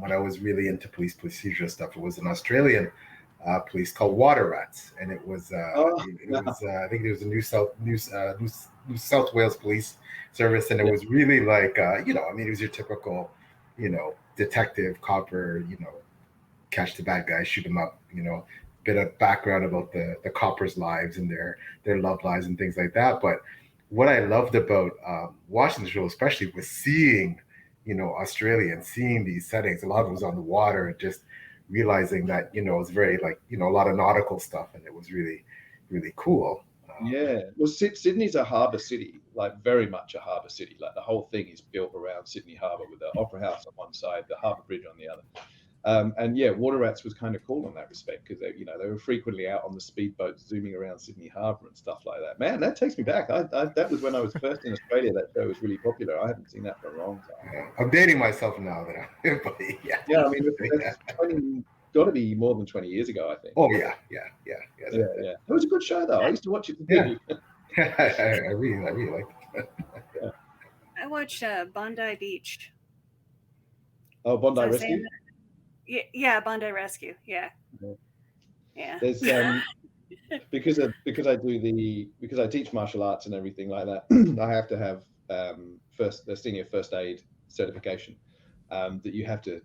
when I was really into police procedure stuff. It was an Australian police called Water Rats, and it was I think it was a New South Wales Police Service, and it was really like you know, I mean, it was your typical, you know, detective copper, you know, catch the bad guys, shoot them up, you know, bit of background about the coppers' lives and their love lives and things like that, but what I loved about watching the show, especially, was seeing, you know, Australia and seeing these settings. A lot of it was on the water, and just realizing that, you know, it was very, like, you know, a lot of nautical stuff, and it was really, really cool. Yeah, well, Sydney's a harbour city, like very much a harbour city. Like the whole thing is built around Sydney Harbour, with the Opera House on one side, the Harbour Bridge on the other. And yeah, Water Rats was kind of cool in that respect, because they were frequently out on the speedboats zooming around Sydney Harbour and stuff like that. Man, that takes me back. That was when I was first in Australia. That show was really popular. I haven't seen that for a long time. Yeah. I'm dating myself now, that but yeah. Yeah, I mean, it's got to be more than 20 years ago, I think. Oh yeah. It was a good show, though. I used to watch it. I really liked it. Yeah. I watched Bondi Beach. Oh, Bondi Rescue. Yeah, Bondi Rescue. Yeah. There's because I teach martial arts and everything like that. I have to have the senior first aid certification that you have to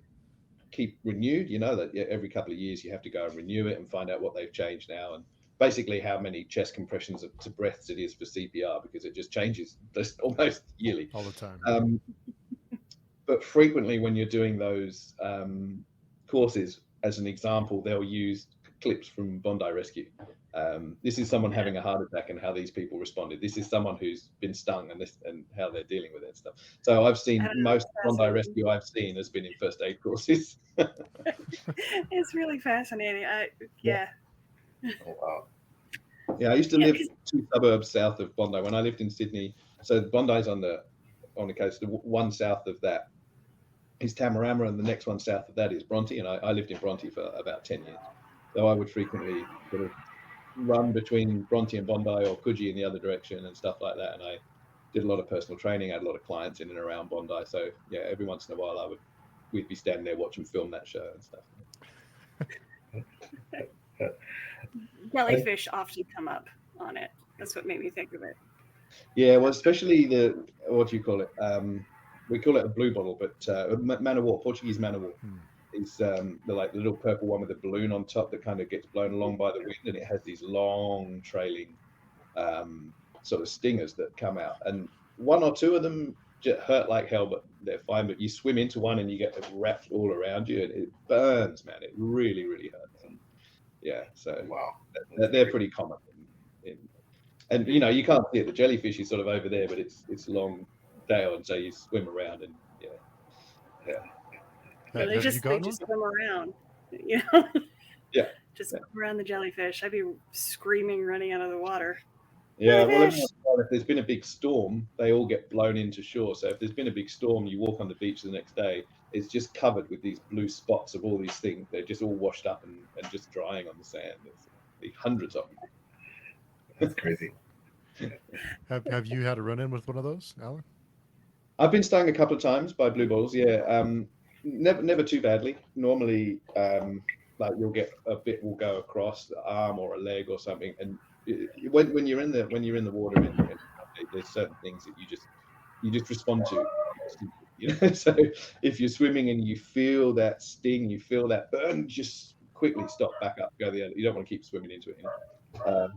keep renewed. You know that every couple of years you have to go and renew it and find out what they've changed now, and basically how many chest compressions to breaths it is for CPR, because it just changes almost yearly, all the time. But frequently when you're doing those courses, as an example, they'll use clips from Bondi Rescue. This is someone having a heart attack and how these people responded. This is someone who's been stung and how they're dealing with it and stuff. So I've seen most Bondi Rescue I've seen has been in first aid courses. It's really fascinating. Yeah. Oh, wow. Yeah, I used to live 2 suburbs south of Bondi when I lived in Sydney. So Bondi's on the coast. The one south of that is Tamarama, and the next one south of that is Bronte, and I lived in Bronte for about 10 years. So I would frequently sort of run between Bronte and Bondi, or Coogee in the other direction and stuff like that, and I did a lot of personal training. I had a lot of clients in and around Bondi, so yeah, every once in a while we'd be standing there watching film that show and stuff. Jellyfish often come up on it. That's what made me think of it. Yeah, well, especially what do you call it? We call it a blue bottle, but man of war, Portuguese man of war, is the little purple one with a balloon on top that kind of gets blown along by the wind, and it has these long trailing sort of stingers that come out, and 1 or 2 of them just hurt like hell, but they're fine. But you swim into one and you get wrapped all around you, and it burns, man. It really, really hurts. And yeah, so wow, they're pretty common. And you know, you can't see it. The jellyfish is sort of over there, but it's long tail, and so you swim around, and yeah. They just swim around, you know. Yeah. Just swim around the jellyfish. I'd be screaming, running out of the water. Yeah. Well, if there's been a big storm, they all get blown into shore. So if there's been a big storm, you walk on the beach the next day, it's just covered with these blue spots of all these things. They're just all washed up and just drying on the sand. There's hundreds of them. That's crazy. Have you had a run-in with one of those, Alan? I've been stung a couple of times by blue balls. Yeah, never too badly. Normally, like you'll get a bit will go across the arm or a leg or something. And when you're in the water, there's certain things that you just respond to. You know, so if you're swimming and you feel that sting, you feel that burn, just quickly stop, back up, go the other. You don't want to keep swimming into it. You know?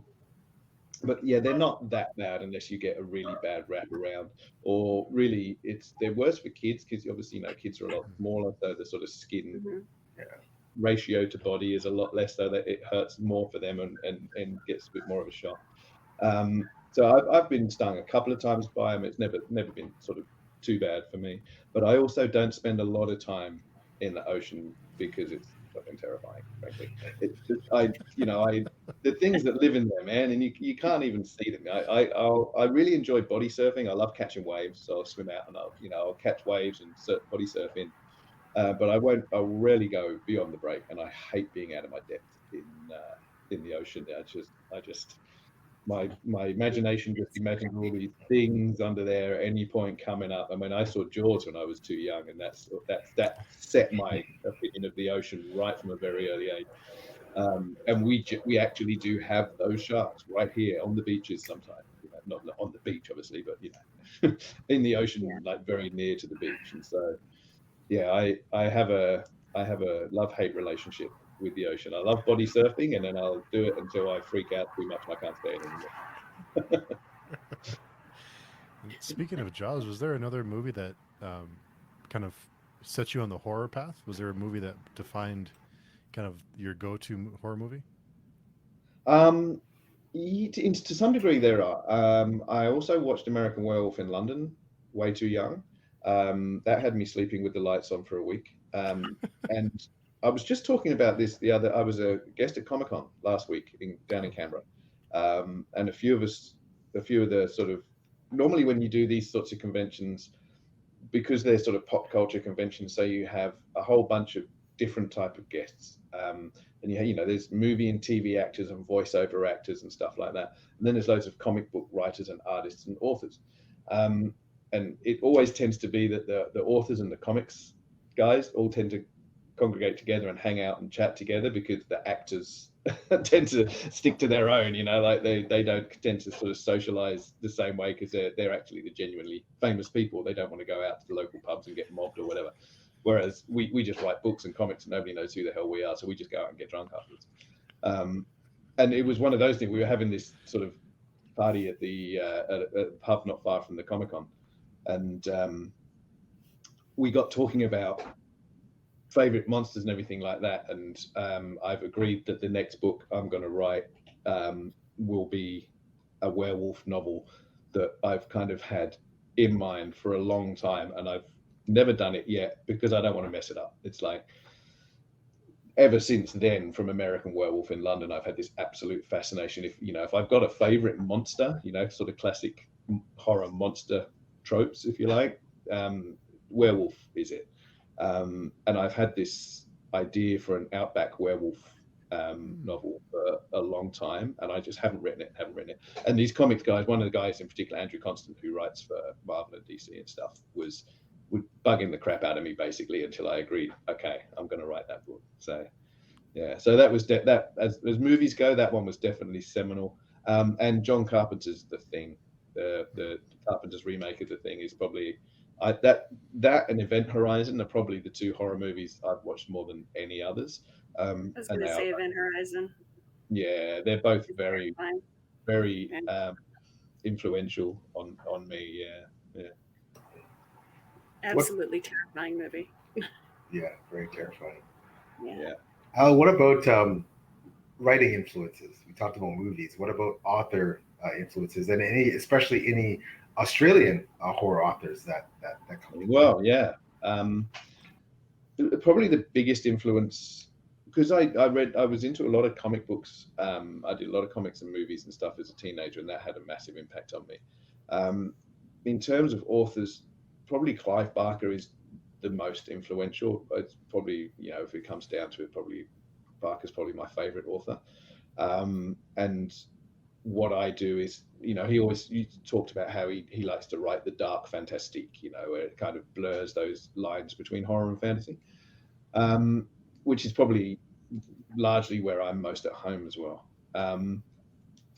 But yeah, they're not that bad unless you get a really bad wrap around, or really they're worse for kids, because obviously kids are a lot smaller, so the sort of skin ratio to body is a lot less, so that it hurts more for them and gets a bit more of a shock. So I've been stung a couple of times by them. It's never been sort of too bad for me. But I also don't spend a lot of time in the ocean because it's fucking terrifying, frankly. The things that live in there, man, and you can't even see them. I really enjoy body surfing. I love catching waves, so I'll swim out and I'll catch waves and body surf in. But I'll rarely go beyond the break, and I hate being out of my depth in the ocean. I just my imagination just imagined all these things under there at any point coming up. I mean, I saw Jaws when I was too young, and that set my opinion of the ocean right from a very early age. And we actually do have those sharks right here on the beaches sometimes. Not on the beach, obviously, but in the ocean, like very near to the beach. And so, yeah, I have a love-hate relationship with the ocean. I love body surfing, and then I'll do it until I freak out too much and I can't stay anymore. Speaking of Jaws, was there another movie that kind of set you on the horror path? Was there a movie that defined kind of your go-to horror movie? To some degree, there are. I also watched American Werewolf in London way too young. That had me sleeping with the lights on for a week. And I was just talking about this I was a guest at Comic-Con last week down in Canberra. And a few of the sort of, normally when you do these sorts of conventions, because they're sort of pop culture conventions, so you have a whole bunch of different type of guests. And there's movie and TV actors and voiceover actors and stuff like that. And then there's loads of comic book writers and artists and authors. And it always tends to be that the authors and the comics guys all tend to congregate together and hang out and chat together, because the actors tend to stick to their own, like they don't tend to sort of socialize the same way, because they're actually the genuinely famous people. They don't want to go out to the local pubs and get mobbed or whatever. Whereas we just write books and comics and nobody knows who the hell we are, so we just go out and get drunk afterwards. And it was one of those things. We were having this sort of party at a pub not far from the Comic-Con, and we got talking about favorite monsters and everything like that. And I've agreed that the next book I'm going to write will be a werewolf novel that I've kind of had in mind for a long time, and I've never done it yet because I don't want to mess it up. It's like, ever since then, from American Werewolf in London, I've had this absolute fascination. If I've got a favorite monster, sort of classic horror monster tropes, if you like, werewolf is it. And I've had this idea for an outback werewolf novel for a long time, and I just haven't written it. And these comics guys, one of the guys in particular, Andrew Constant, who writes for Marvel and DC and stuff, would bugging the crap out of me basically until I agreed, okay, I'm going to write that book. So yeah, so that was that as movies go, that one was definitely seminal. And John Carpenter's The Thing, the Carpenter's remake of The Thing is probably that and Event Horizon are probably the two horror movies I've watched more than any others. I was going to say Event Horizon. Yeah, they're both very influential on me. Yeah. Absolutely terrifying movie. Yeah, very terrifying. Yeah. What about writing influences? We talked about movies. What about author influences, and especially any Australian horror authors that come? Well, yeah. Probably the biggest influence, because I was into a lot of comic books. I did a lot of comics and movies and stuff as a teenager, and that had a massive impact on me. In terms of authors, probably Clive Barker is the most influential. It's probably, if it comes down to it, probably Barker's probably my favorite author. And what I do is, he talked about how he likes to write the dark fantastique, where it kind of blurs those lines between horror and fantasy, which is probably largely where I'm most at home as well.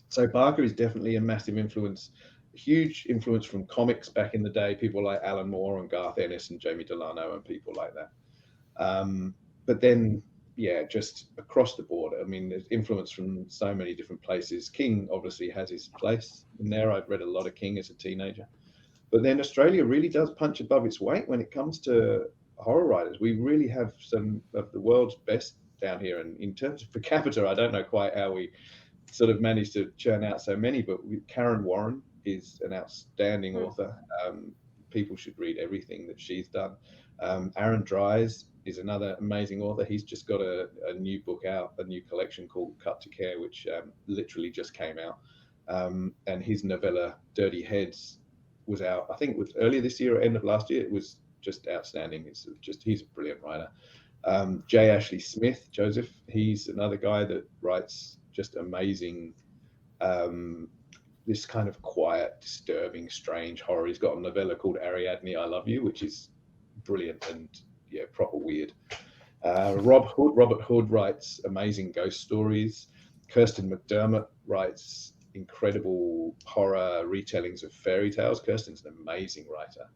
So Barker is definitely a massive influence. Huge influence from comics back in the day, people like Alan Moore and Garth Ennis and Jamie Delano and people like that. But then, just across the board, I mean, there's influence from so many different places. King obviously has his place in there. I've read a lot of King as a teenager. But then Australia really does punch above its weight when it comes to horror writers. We really have some of the world's best down here. And in terms of per capita, I don't know quite how we sort of managed to churn out so many. But Karen Warren is an outstanding author. People should read everything that she's done. Aaron Dries is another amazing author. He's just got a new book out, a new collection called Cut to Care, which literally just came out. And his novella Dirty Heads was out, I think it was earlier this year or end of last year. It was just outstanding. He's a brilliant writer. J. Ashley Smith, Joseph, he's another guy that writes just amazing, this kind of quiet, disturbing, strange horror. He's got a novella called Ariadne, I Love You, which is brilliant and proper weird. Robert Hood writes amazing ghost stories. Kirsten McDermott writes incredible horror retellings of fairy tales. Kirsten's an amazing writer.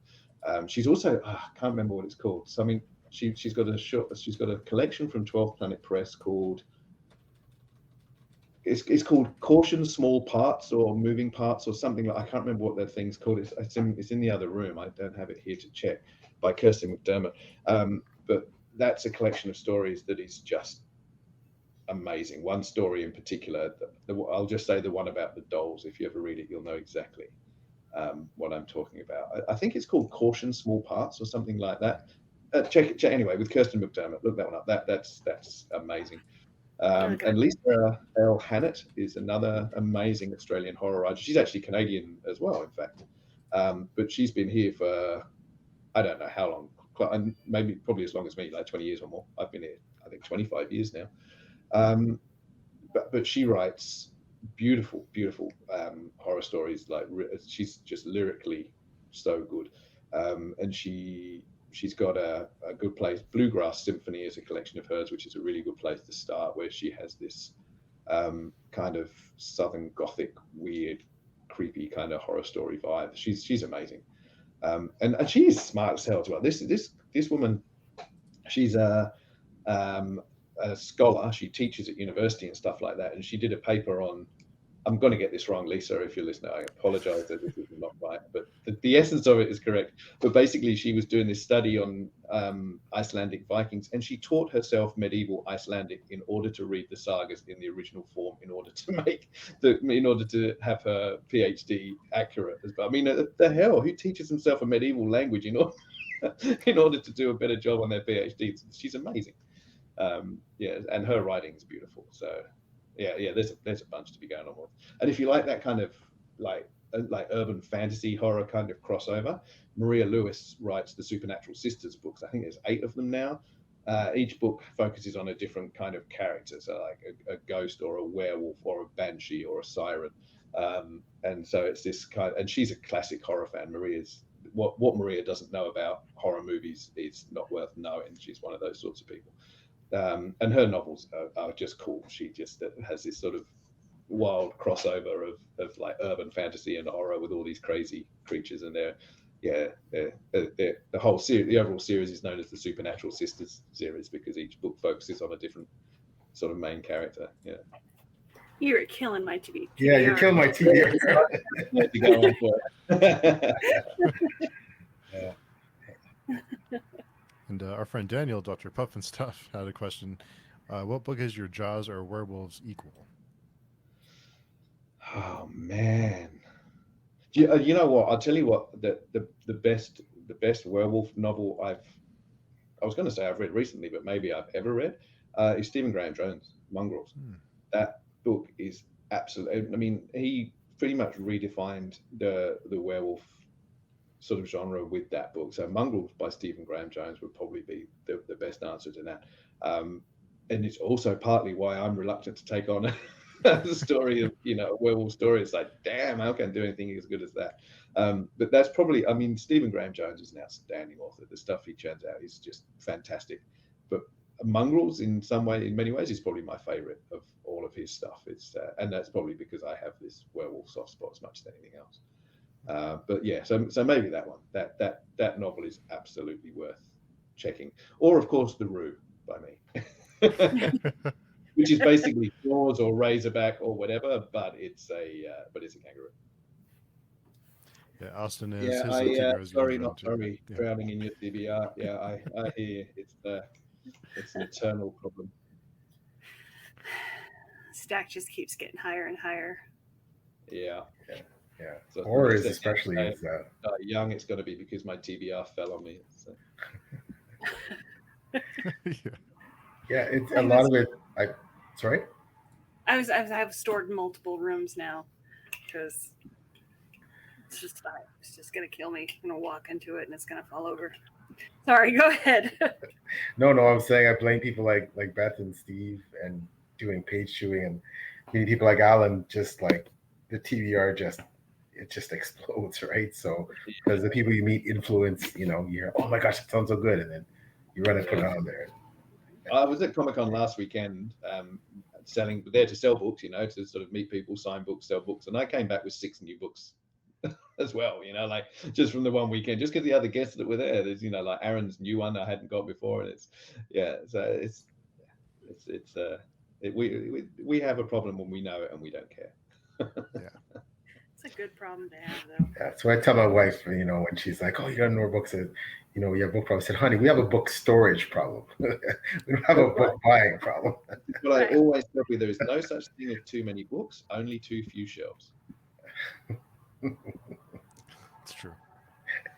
She's also, I can't remember what it's called. Something she's got a collection from 12th Planet Press called it's called Caution Small Parts or Moving Parts or something like, I can't remember what that thing's called. It's in the other room. I don't have it here to check, by Kirsten McDermott. But that's a collection of stories that is just amazing. One story in particular, I'll just say the one about the dolls. If you ever read it, you'll know exactly what I'm talking about. I think it's called Caution Small Parts or something like that. Check anyway with Kirsten McDermott. Look that one up. That's amazing. Okay. And Lisa L. Hannett is another amazing Australian horror writer. She's actually Canadian as well, in fact. But she's been here for I don't know how long, probably as long as me, like 20 years or more. I've been here, I think, 25 years now. But she writes beautiful horror stories. Like she's just lyrically so good, and she's got a good place. Bluegrass Symphony is a collection of hers, which is a really good place to start, where she has this kind of Southern Gothic, weird, creepy kind of horror story vibe. She's amazing, and she's smart as hell as well. This woman, she's a scholar. She teaches at university and stuff like that, and she did a paper on, I'm going to get this wrong, Lisa, if you're listening, I apologize that this is not right, but the essence of it is correct. But basically she was doing this study on Icelandic Vikings, and she taught herself medieval Icelandic in order to read the sagas in the original form, in order to have her PhD accurate as well. I mean, the hell, who teaches himself a medieval language in order to do a better job on their PhD? She's amazing. And her writing is beautiful. So there's a bunch to be going on with. And if you like that kind of like urban fantasy horror kind of crossover, Maria Lewis writes the Supernatural Sisters books. I think there's 8 of them now. Each book focuses on a different kind of character, so like a ghost or a werewolf or a banshee or a siren. And so it's this kind, and she's a classic horror fan. What Maria doesn't know about horror movies is not worth knowing. She's one of those sorts of people. And her novels are just cool. She just has this sort of wild crossover of like urban fantasy and horror with all these crazy creatures, and the whole series, the overall series, is known as the Supernatural Sisters series because each book focuses on a different sort of main character. Yeah, You're killing my TV. Yeah, you're killing my TV. Yeah. And our friend Daniel, Dr. Puff and Stuff, had a question. What book is your Jaws or Werewolves equal? Oh man, you know what? I'll tell you what. The best werewolf novel I was going to say I've read recently, but maybe I've ever read is Stephen Graham Jones' Mongrels. That book is absolutely. I mean, he pretty much redefined the werewolf sort of genre with that book. So Mongrels by Stephen Graham Jones would probably be the best answer to that. And it's also partly why I'm reluctant to take on the story of, a werewolf story. It's like, damn, how can I do anything as good as that? But that's probably, I mean, Stephen Graham Jones is an outstanding author. The stuff he churns out is just fantastic. But Mongrels, in many ways, is probably my favorite of all of his stuff. It's and that's probably because I have this werewolf soft spot as much as anything else. But yeah, so maybe that one, that novel is absolutely worth checking. Or of course, The Roo by me, which is basically Jaws or Razorback or whatever, but it's a kangaroo. Yeah, Austin is. Yeah, sorry, drowning in your TBR. Yeah, I hear it's an eternal problem. stack just keeps getting higher and higher. Yeah. Yeah. So Horrors said, especially is young. It's got to be because my TBR fell on me. So. Yeah, it's a lot of it. Sorry. I've stored in multiple rooms now because it's just gonna kill me. I'm gonna walk into it and it's gonna fall over. Sorry, go ahead. No, I'm saying I blame people like Beth and Steve and doing page chewing and meeting people like Alan. Just like the TBR, it just explodes, right? So because the people you meet influence, you hear, oh my gosh, it sounds so good, and then you run and put it on there. I was at Comic-Con last weekend, there to sell books, to sort of meet people, sign books, sell books, and I came back with 6 new books as well, like just from the one weekend, just because the other guests that were there. There's like Aaron's new one I hadn't got before, and we have a problem when we know it and we don't care. Yeah. It's a good problem to have, though. Yeah, so I tell my wife, when she's like, "Oh, you got more books," we have book problem. I said, "Honey, we have a book storage problem. We don't have a book buying problem." But I always tell you, there is no such thing as too many books, only too few shelves. It's true.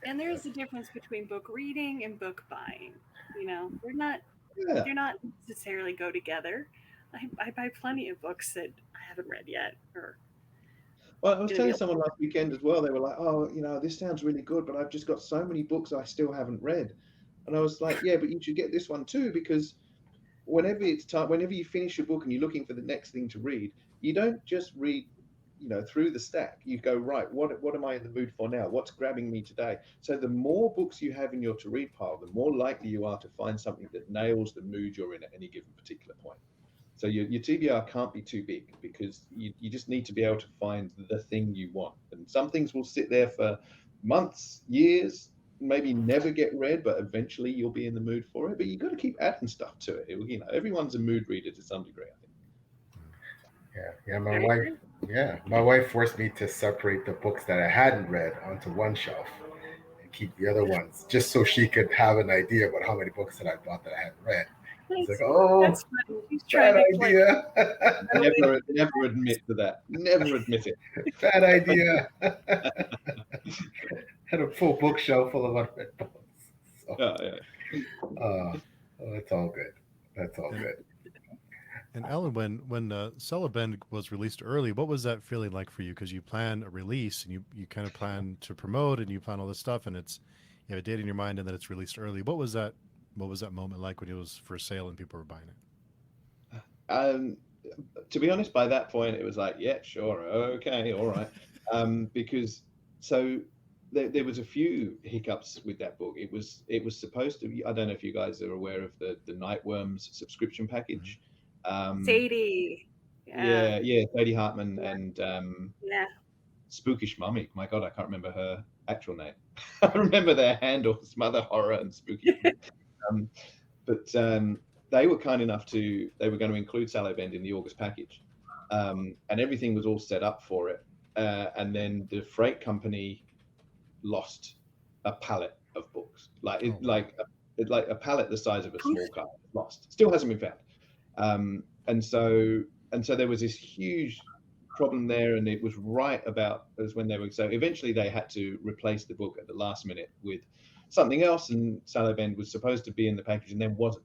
And there's a difference between book reading and book buying. They're not necessarily go together. I buy plenty of books that I haven't read yet. Well, I was telling someone last weekend as well. They were like, "Oh, this sounds really good, but I've just got so many books I still haven't read." And I was like, "Yeah, but you should get this one too, because whenever it's time, whenever you finish your book and you're looking for the next thing to read, you don't just read, through the stack. You go, right, what am I in the mood for now? What's grabbing me today?" So the more books you have in your to read pile, the more likely you are to find something that nails the mood you're in at any given particular point. So your TBR can't be too big, because you just need to be able to find the thing you want. And some things will sit there for months, years, maybe never get read, but eventually you'll be in the mood for it. But you've got to keep adding stuff to it. Everyone's a mood reader to some degree, I think. Yeah. My wife forced me to separate the books that I hadn't read onto one shelf and keep the other ones, just so she could have an idea about how many books that I bought that I hadn't read. It's like, oh, that's funny. He's bad idea. Never admit to that. Never admit it. Bad idea. Had a full bookshelf full of unread books. So, that's all good. That's all good. And Alan, when Celebend was released early, what was that feeling like for you? Because you plan a release and you kind of plan to promote and you plan all this stuff, and you have a date in your mind, and then it's released early. What was that moment like when it was for sale and people were buying it? To be honest, by that point, it was like, yeah, sure, okay, all right. Because there was a few hiccups with that book. It was supposed to be. I don't know if you guys are aware of the Nightworms subscription package. Sadie. Yeah, Sadie Hartman and Spookish Mummy. My God, I can't remember her actual name. I remember their handles, Mother Horror and Spookish. But they were kind enough they were going to include Celebend in the August package, and everything was all set up for it. And then the freight company lost a pallet of books, like a pallet the size of a small car. Lost, still hasn't been found. And so there was this huge problem there, and it was right about as when they were. So eventually they had to replace the book at the last minute with something else, and Celebend was supposed to be in the package and then wasn't.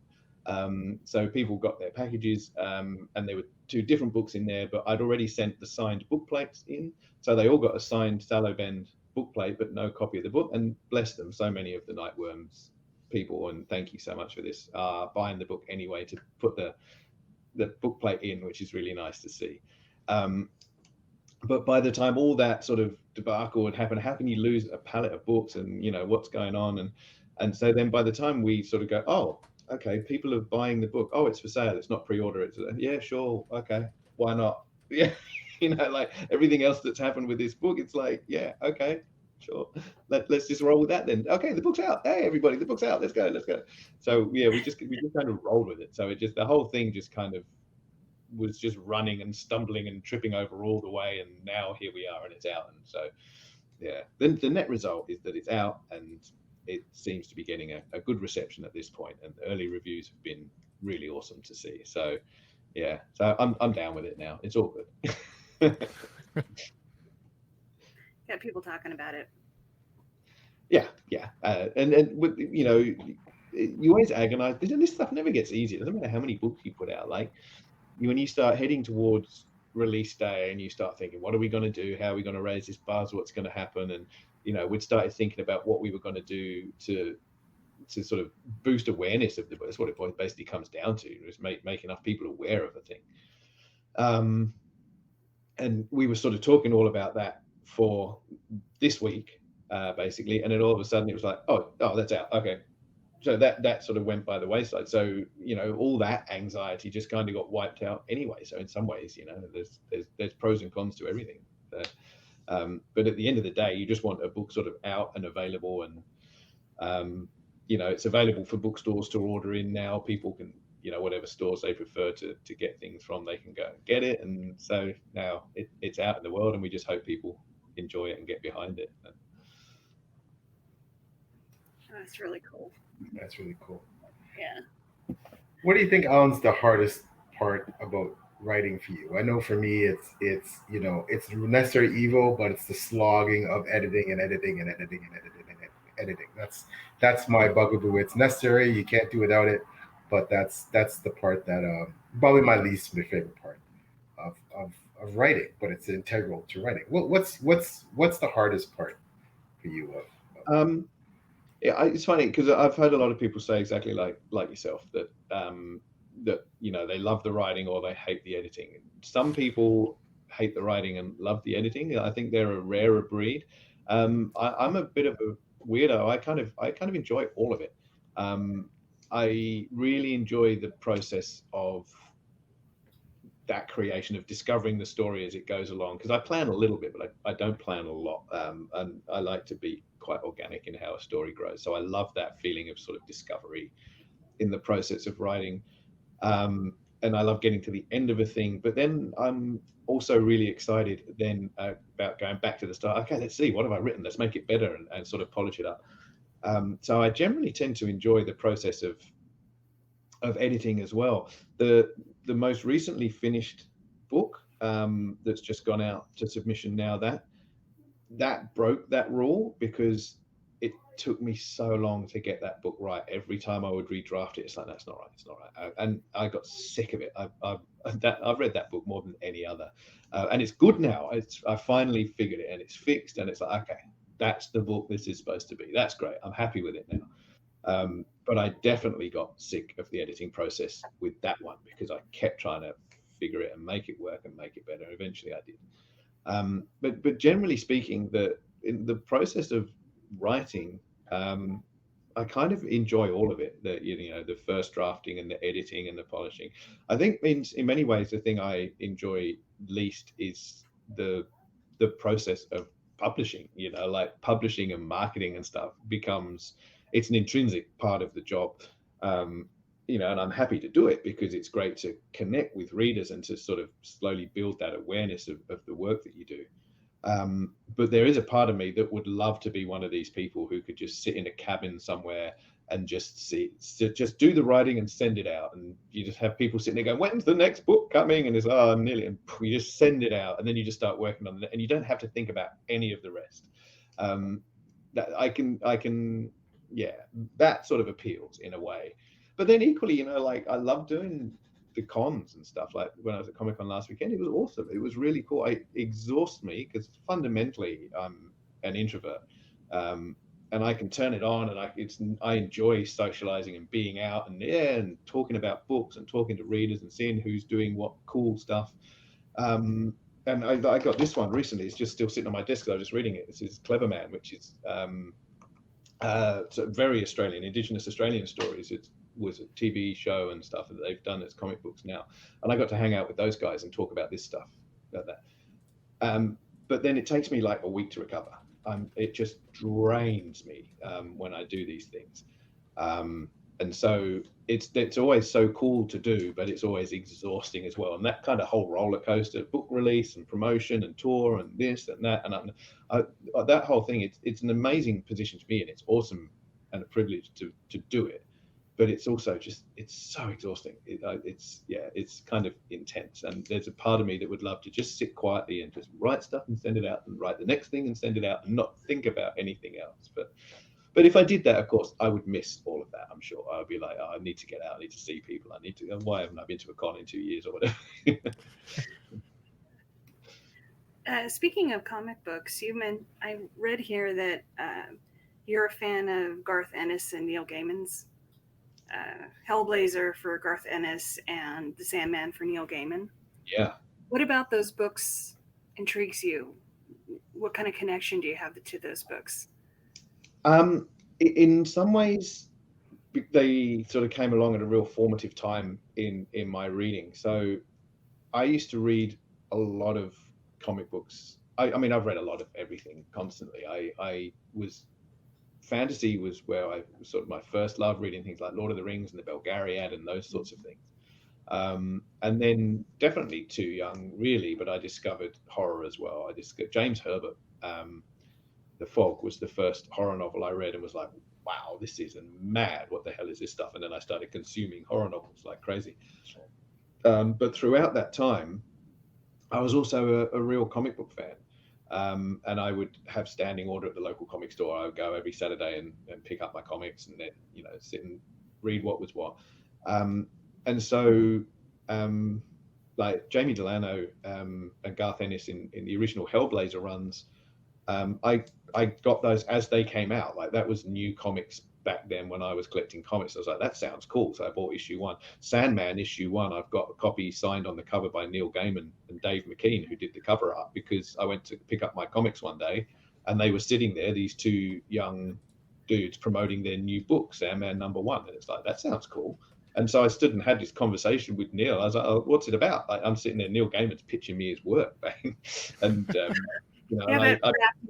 So people got their packages, and there were 2 different books in there, but I'd already sent the signed book plates in, so they all got a signed Celebend book plate, but no copy of the book. And bless them, so many of the Nightworms people, and thank you so much for this, are buying the book anyway to put the book plate in, which is really nice to see. But by the time all that sort of debacle had happened, how can you lose a pallet of books, and what's going on? And so then by the time we sort of go, oh, okay, people are buying the book. Oh, it's for sale. It's not pre-order. It's yeah, sure, okay, why not? Yeah, like everything else that's happened with this book, it's like, yeah, okay, sure, let's just roll with that then. Okay, the book's out. Hey, everybody, the book's out. Let's go. So yeah, we just kind of rolled with it. So the whole thing just kind of was just running and stumbling and tripping over all the way, and now here we are and it's out. And so yeah, then the net result is that it's out, and it seems to be getting a good reception at this point, and early reviews have been really awesome to see. So Yeah, so I'm down with it now. It's all good. Got people talking about it. Yeah, yeah, and with, you always agonize. This stuff never gets easier. It doesn't matter how many books you put out. Like when you start heading towards release day and you start thinking, what are we going to do? How are we going to raise this buzz? What's going to happen? And we'd started thinking about what we were going to do to sort of boost awareness of the book. That's what it basically comes down to, is make enough people aware of the thing. And we were sort of talking all about that for this week, basically, and then all of a sudden it was like, oh, that's out. Okay, so that sort of went by the wayside. So all that anxiety just kind of got wiped out anyway. So in some ways, there's pros and cons to everything. But at the end of the day, you just want a book sort of out and available, and it's available for bookstores to order in now. People can, whatever stores they prefer to get things from, they can go and get it. And so now it's out in the world, and we just hope people enjoy it and get behind it. That's really cool. That's really cool. Yeah. What do you think, Alan's the hardest part about writing for you? I know for me, it's necessary evil, but it's the slogging of editing and editing and editing and editing and editing. That's my bugaboo. It's necessary. You can't do without it, but that's the part that probably my favorite part of writing. But it's integral to writing. What's the hardest part for you Um, yeah, it's funny because I've heard a lot of people say exactly like yourself that they love the writing or they hate the editing. Some people hate the writing and love the editing. I think they're a rarer breed. I'm a bit of a weirdo. I kind of enjoy all of it. I really enjoy the process of that creation, of discovering the story as it goes along, because I plan a little bit, but I don't plan a lot, and I like to be quite organic in how a story grows. So I love that feeling of sort of discovery in the process of writing, and I love getting to the end of a thing. But then I'm also really excited then about going back to the start. Okay, let's see, what have I written? Let's make it better, and sort of polish it up. So I generally tend to enjoy the process of editing as well. The most recently finished book that's just gone out to submission now, that broke that rule, because it took me so long to get that book right. Every time I would redraft it, it's like, that's not right, it's not right, and I got sick of it. I've read that book more than any other, and it's good now. I finally figured it, and it's fixed, and it's like, okay, that's the book this is supposed to be. That's great. I'm happy with it now. But I definitely got sick of the editing process with that one, because I kept trying to figure it and make it work and make it better. Eventually I did. But generally speaking, in the process of writing, I kind of enjoy all of it. The first drafting and the editing and the polishing. I think in many ways the thing I enjoy least is the process of publishing. Like publishing and marketing and stuff it's an intrinsic part of the job. And I'm happy to do it because it's great to connect with readers and to sort of slowly build that awareness of the work that you do. But there is a part of me that would love to be one of these people who could just sit in a cabin somewhere and just do the writing and send it out. And you just have people sitting there going, when's the next book coming? And it's, I'm nearly, and you just send it out, and then you just start working on it, and you don't have to think about any of the rest. That I can, yeah, that sort of appeals in a way. But then equally, like I love doing the cons and stuff. Like when I was at Comic-Con last weekend, it was awesome. It was really cool. It exhausts me because fundamentally I'm an introvert, and I can turn it on, and I enjoy socializing and being out and talking about books and talking to readers and seeing who's doing what cool stuff. And I got this one recently. It's just still sitting on my desk. I was just reading it. This is Clever Man, which is so very Australian, Indigenous Australian stories. It was a TV show and stuff that they've done as comic books now, and I got to hang out with those guys and talk about this stuff, about that. But then it takes me like a week to recover. It just drains me when I do these things, and so it's always so cool to do, but it's always exhausting as well. And that kind of whole roller coaster, book release and promotion and tour and this and that, and that whole thing, it's an amazing position to be in. It's awesome and a privilege to do it. but it's also just, it's so exhausting. It's kind of intense, and there's a part of me that would love to just sit quietly and just write stuff and send it out, and write the next thing and send it out, and not think about anything else. But if I did that, of course, I would miss all of that. I'm sure I would be like, oh, I need to get out, I need to see people, I need to, why haven't I been to a con in 2 years or whatever? Speaking of comic books, I read here that you're a fan of Garth Ennis and Neil Gaiman's Hellblazer for Garth Ennis and The Sandman for Neil Gaiman. Yeah. What about those books intrigues you? What kind of connection do you have to those books? In some ways, they sort of came along at a real formative time in my reading. So I used to read a lot of comic books. I mean, I've read a lot of everything constantly. Fantasy was where I was sort of my first love, reading things like Lord of the Rings and the Belgariad and those sorts of things. And then definitely too young, really, but I discovered horror as well. I discovered James Herbert. The Fog was the first horror novel I read and was like, wow, this is mad. What the hell is this stuff? And then I started consuming horror novels like crazy. But throughout that time, I was also a real comic book fan. And I would have standing order at the local comic store. I would go every Saturday and pick up my comics and then, sit and read what was what. And so, like Jamie Delano and Garth Ennis in the original Hellblazer runs, I got those as they came out. Like that was new comics back then when I was collecting comics. I was like, that sounds cool. So I bought issue 1. Sandman issue 1, I've got a copy signed on the cover by Neil Gaiman and Dave McKean, who did the cover art, because I went to pick up my comics one day and they were sitting there, these 2 young dudes promoting their new book, Sandman #1. And it's like, that sounds cool. And so I stood and had this conversation with Neil. I was like, oh, what's it about? Like, I'm sitting there, Neil Gaiman's pitching me his work. And, that wrapped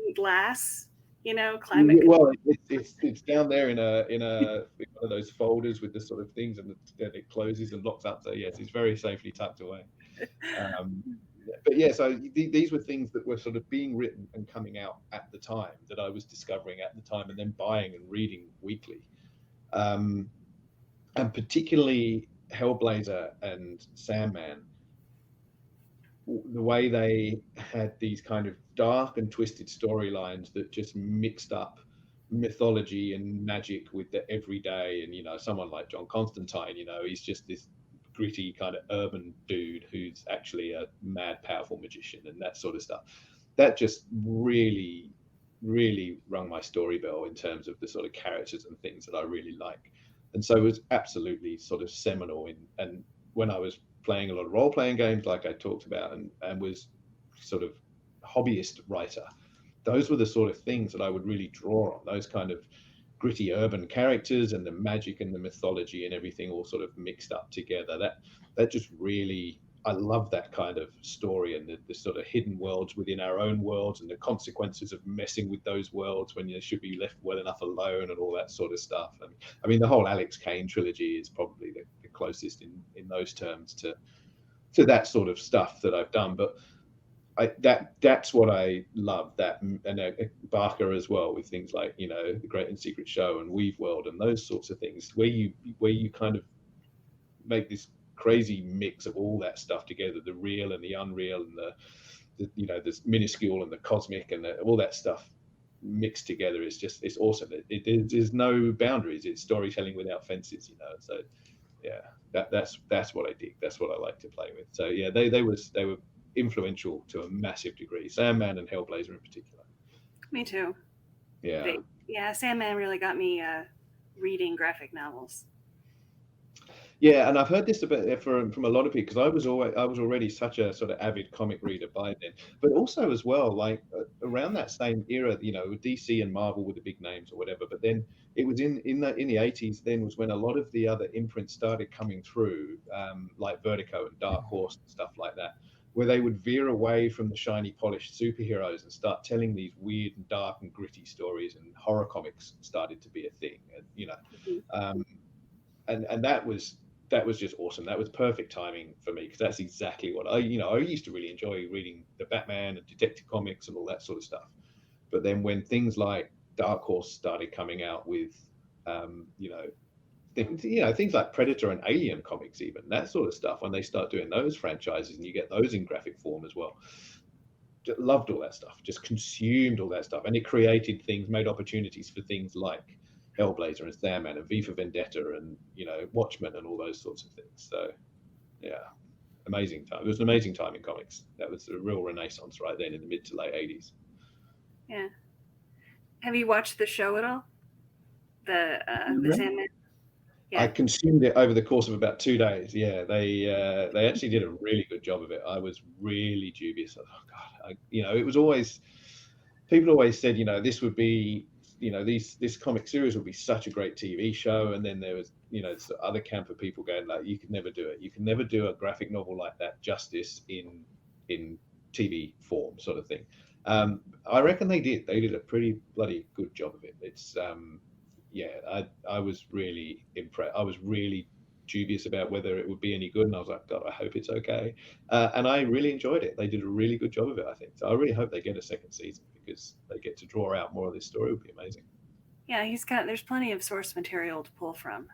in glass, climate. Well, it's down there in one of those folders with the sort of things, and then it closes and locks up. So yes, it's very safely tucked away. But yeah, so these were things that were sort of being written and coming out at the time, that I was discovering at the time and then buying and reading weekly. And particularly Hellblazer and Sandman, the way they had these kind of dark and twisted storylines that just mixed up mythology and magic with the everyday. And someone like John Constantine, he's just this gritty kind of urban dude who's actually a mad powerful magician and that sort of stuff. That just really rung my story bell in terms of the sort of characters and things that I really like. And so it was absolutely sort of seminal and when I was playing a lot of role-playing games, like I talked about, and was sort of hobbyist writer, those were the sort of things that I would really draw on, those kind of gritty urban characters and the magic and the mythology and everything all sort of mixed up together. That just really, I love that kind of story, and the sort of hidden worlds within our own worlds and the consequences of messing with those worlds when you should be left well enough alone and all that sort of stuff. And I mean, the whole Alex Kane trilogy is probably the closest in those terms to that sort of stuff that I've done. But that's what I love, that, and Barker as well, with things like The Great and Secret Show and Weave World and those sorts of things, where you kind of make this crazy mix of all that stuff together, the real and the unreal and the minuscule and the cosmic and all that stuff mixed together. It's awesome. There's no boundaries. It's storytelling without fences, so yeah, that's what I dig. That's what I like to play with. So yeah, they were influential to a massive degree, Sandman and Hellblazer in particular. Me too. Yeah. Sandman really got me reading graphic novels. Yeah, and I've heard this from a lot of people, because I was already such a sort of avid comic reader by then, but also as well, like around that same era, DC and Marvel were the big names or whatever. But then it was in the 80s. Then was when a lot of the other imprints started coming through, like Vertigo and Dark Horse and stuff like that, where they would veer away from the shiny, polished superheroes and start telling these weird and dark and gritty stories, and horror comics started to be a thing. And and that was just awesome. That was perfect timing for me, because that's exactly what I used to really enjoy reading the Batman and Detective Comics and all that sort of stuff. But then when things like Dark Horse started coming out with, things like Predator and Alien comics, even that sort of stuff, when they start doing those franchises and you get those in graphic form as well. Just loved all that stuff, just consumed all that stuff, and it created things, made opportunities for things like Hellblazer and Sandman and V for Vendetta and Watchmen and all those sorts of things. So yeah, amazing time. It was an amazing time in comics. That was a real renaissance right then in the mid to late 80s. Yeah. Have you watched the show at all? The Sandman? Yeah. I consumed it over the course of about 2 days. Yeah, they actually did a really good job of it. I was really dubious. Oh God, it was always, people always said, this would be, this comic series would be such a great TV show. And then there was, this other camp of people going like, you could never do it. You can never do a graphic novel like that justice in TV form, sort of thing. I reckon they did. They did a pretty bloody good job of it. It's I was really impressed. I was really dubious about whether it would be any good, and I was like, God, I hope it's okay. And I really enjoyed it. They did a really good job of it, I think. So I really hope they get a second season, because they get to draw out more of this story. It would be amazing. Yeah, there's plenty of source material to pull from.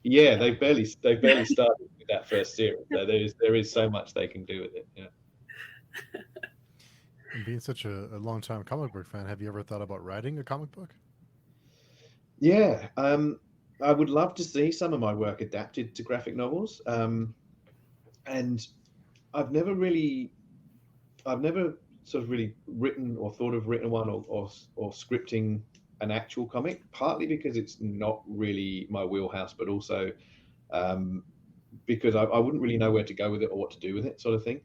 Yeah, they've barely started with that first series. So there is so much they can do with it. Yeah. And being such a long-time comic book fan, have you ever thought about writing a comic book? Yeah, I would love to see some of my work adapted to graphic novels. And I've never sort of really written or thought of written one or scripting an actual comic, partly because it's not really my wheelhouse, but also because I wouldn't really know where to go with it or what to do with it, sort of thing.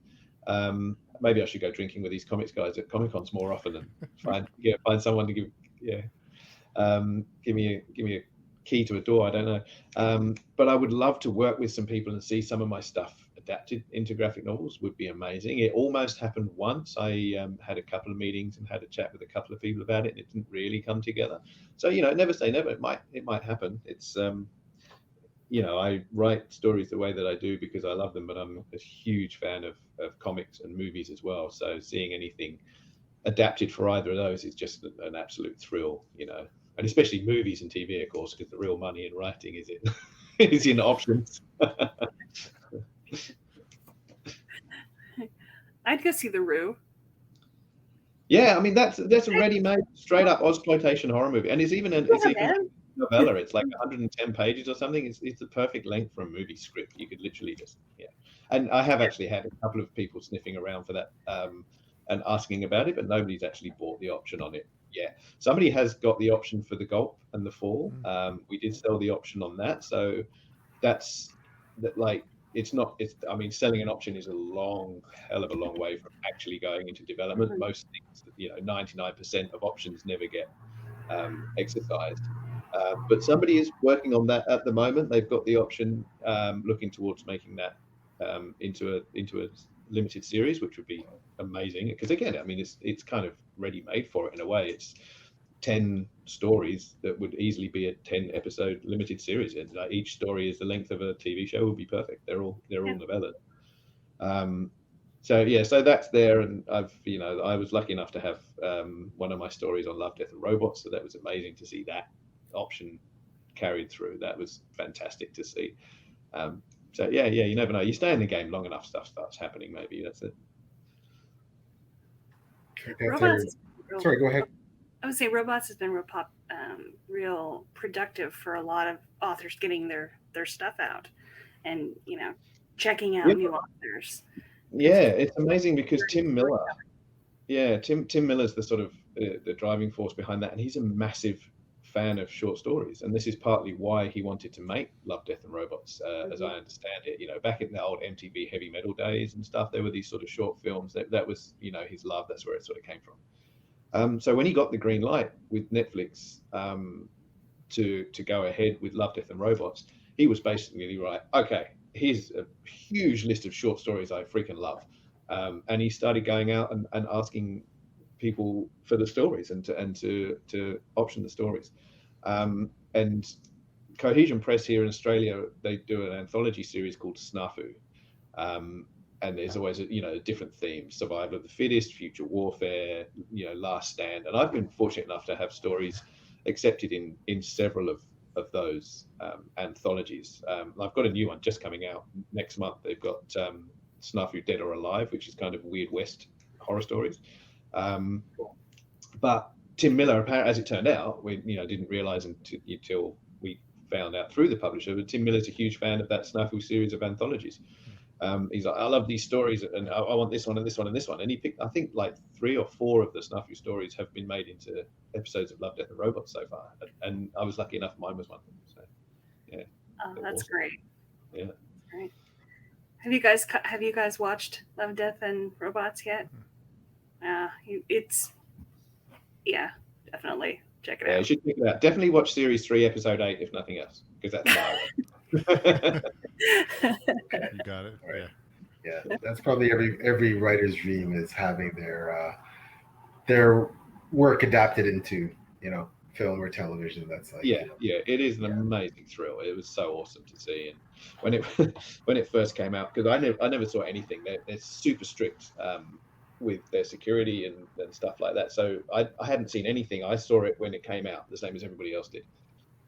Maybe I should go drinking with these comics guys at Comic-Cons more often and find someone to give me a key to a door. I don't know, but I would love to work with some people and see some of my stuff adapted into graphic novels. Would be amazing. It almost happened once. I had a couple of meetings and had a chat with a couple of people about it, and it didn't really come together. So never say never. It might happen. It's I write stories the way that I do because I love them, but I'm a huge fan of comics and movies as well. So seeing anything adapted for either of those is just an absolute thrill, and especially movies and TV, of course, because the real money in writing is in options. I'd go see The Roo. Yeah, I mean that's a ready-made, straight-up Ozploitation horror movie, and it's even a novella. It's like 110 pages or something. It's the perfect length for a movie script. You could literally just And I have actually had a couple of people sniffing around for that and asking about it, but nobody's actually bought the option on it yet. Somebody has got the option for the Gulp and the Fall. We did sell the option on that, so that's that. Like, I mean, selling an option is a hell of a long way from actually going into development. Mm-hmm. Most things, 99% of options never get exercised. But somebody is working on that at the moment. They've got the option, looking towards making that into a limited series, which would be amazing. Because again, I mean, it's kind of ready made for it in a way. It's 10 stories that would easily be a 10 episode limited series, and each story is the length of a TV show. Would be perfect. They're all novellas. So that's there, and I was lucky enough to have one of my stories on Love, Death and Robots, so that was amazing to see that option carried through. That was fantastic to see. So you never know. You stay in the game long enough, stuff starts happening. Maybe that's it. Sorry, go ahead. I would say Robots has been real productive for a lot of authors getting their stuff out, and checking out new authors. Yeah, it's amazing because Tim Miller. Yeah, Tim Miller's the sort of the driving force behind that, and he's a massive fan of short stories, and this is partly why he wanted to make Love, Death and Robots, as I understand it. Back in the old MTV heavy metal days and stuff, there were these sort of short films that was his love. That's where it sort of came from. So when he got the green light with Netflix to go ahead with Love, Death and Robots, he was basically right. Okay, here's a huge list of short stories I freaking love, and he started going out and asking people for the stories and to option the stories. And Cohesion Press here in Australia, they do an anthology series called Snafu, and there's always a different theme: survival of the fittest, future warfare, Last Stand. And I've been fortunate enough to have stories accepted in several of of those anthologies. I've got a new one just coming out next month. They've got Snafu Dead or Alive, which is kind of Weird West horror stories. But Tim Miller, apparently, as it turned out, we didn't realize until we found out through the publisher, but Tim Miller's a huge fan of that Snafu series of anthologies. He's like, I love these stories, and I want this one and this one and this one. And he picked, I think, like 3 or 4 of the Snafu stories have been made into episodes of Love, Death and Robots so far. And I was lucky enough; mine was one of them. So, yeah. Oh, that's awesome. great. Yeah. Great. Have you guys watched Love, Death and Robots yet? Definitely check it out. You should check it out. Definitely watch Series 3, Episode 8, if nothing else, because that's my one. You got it. Right. Yeah, that's probably every writer's dream, is having their work adapted into film or television. That's like it is an amazing thrill. It was so awesome to see, and when it first came out, because I never saw anything. They're super strict with their security and stuff like that. So I hadn't seen anything. I saw it when it came out, the same as everybody else did.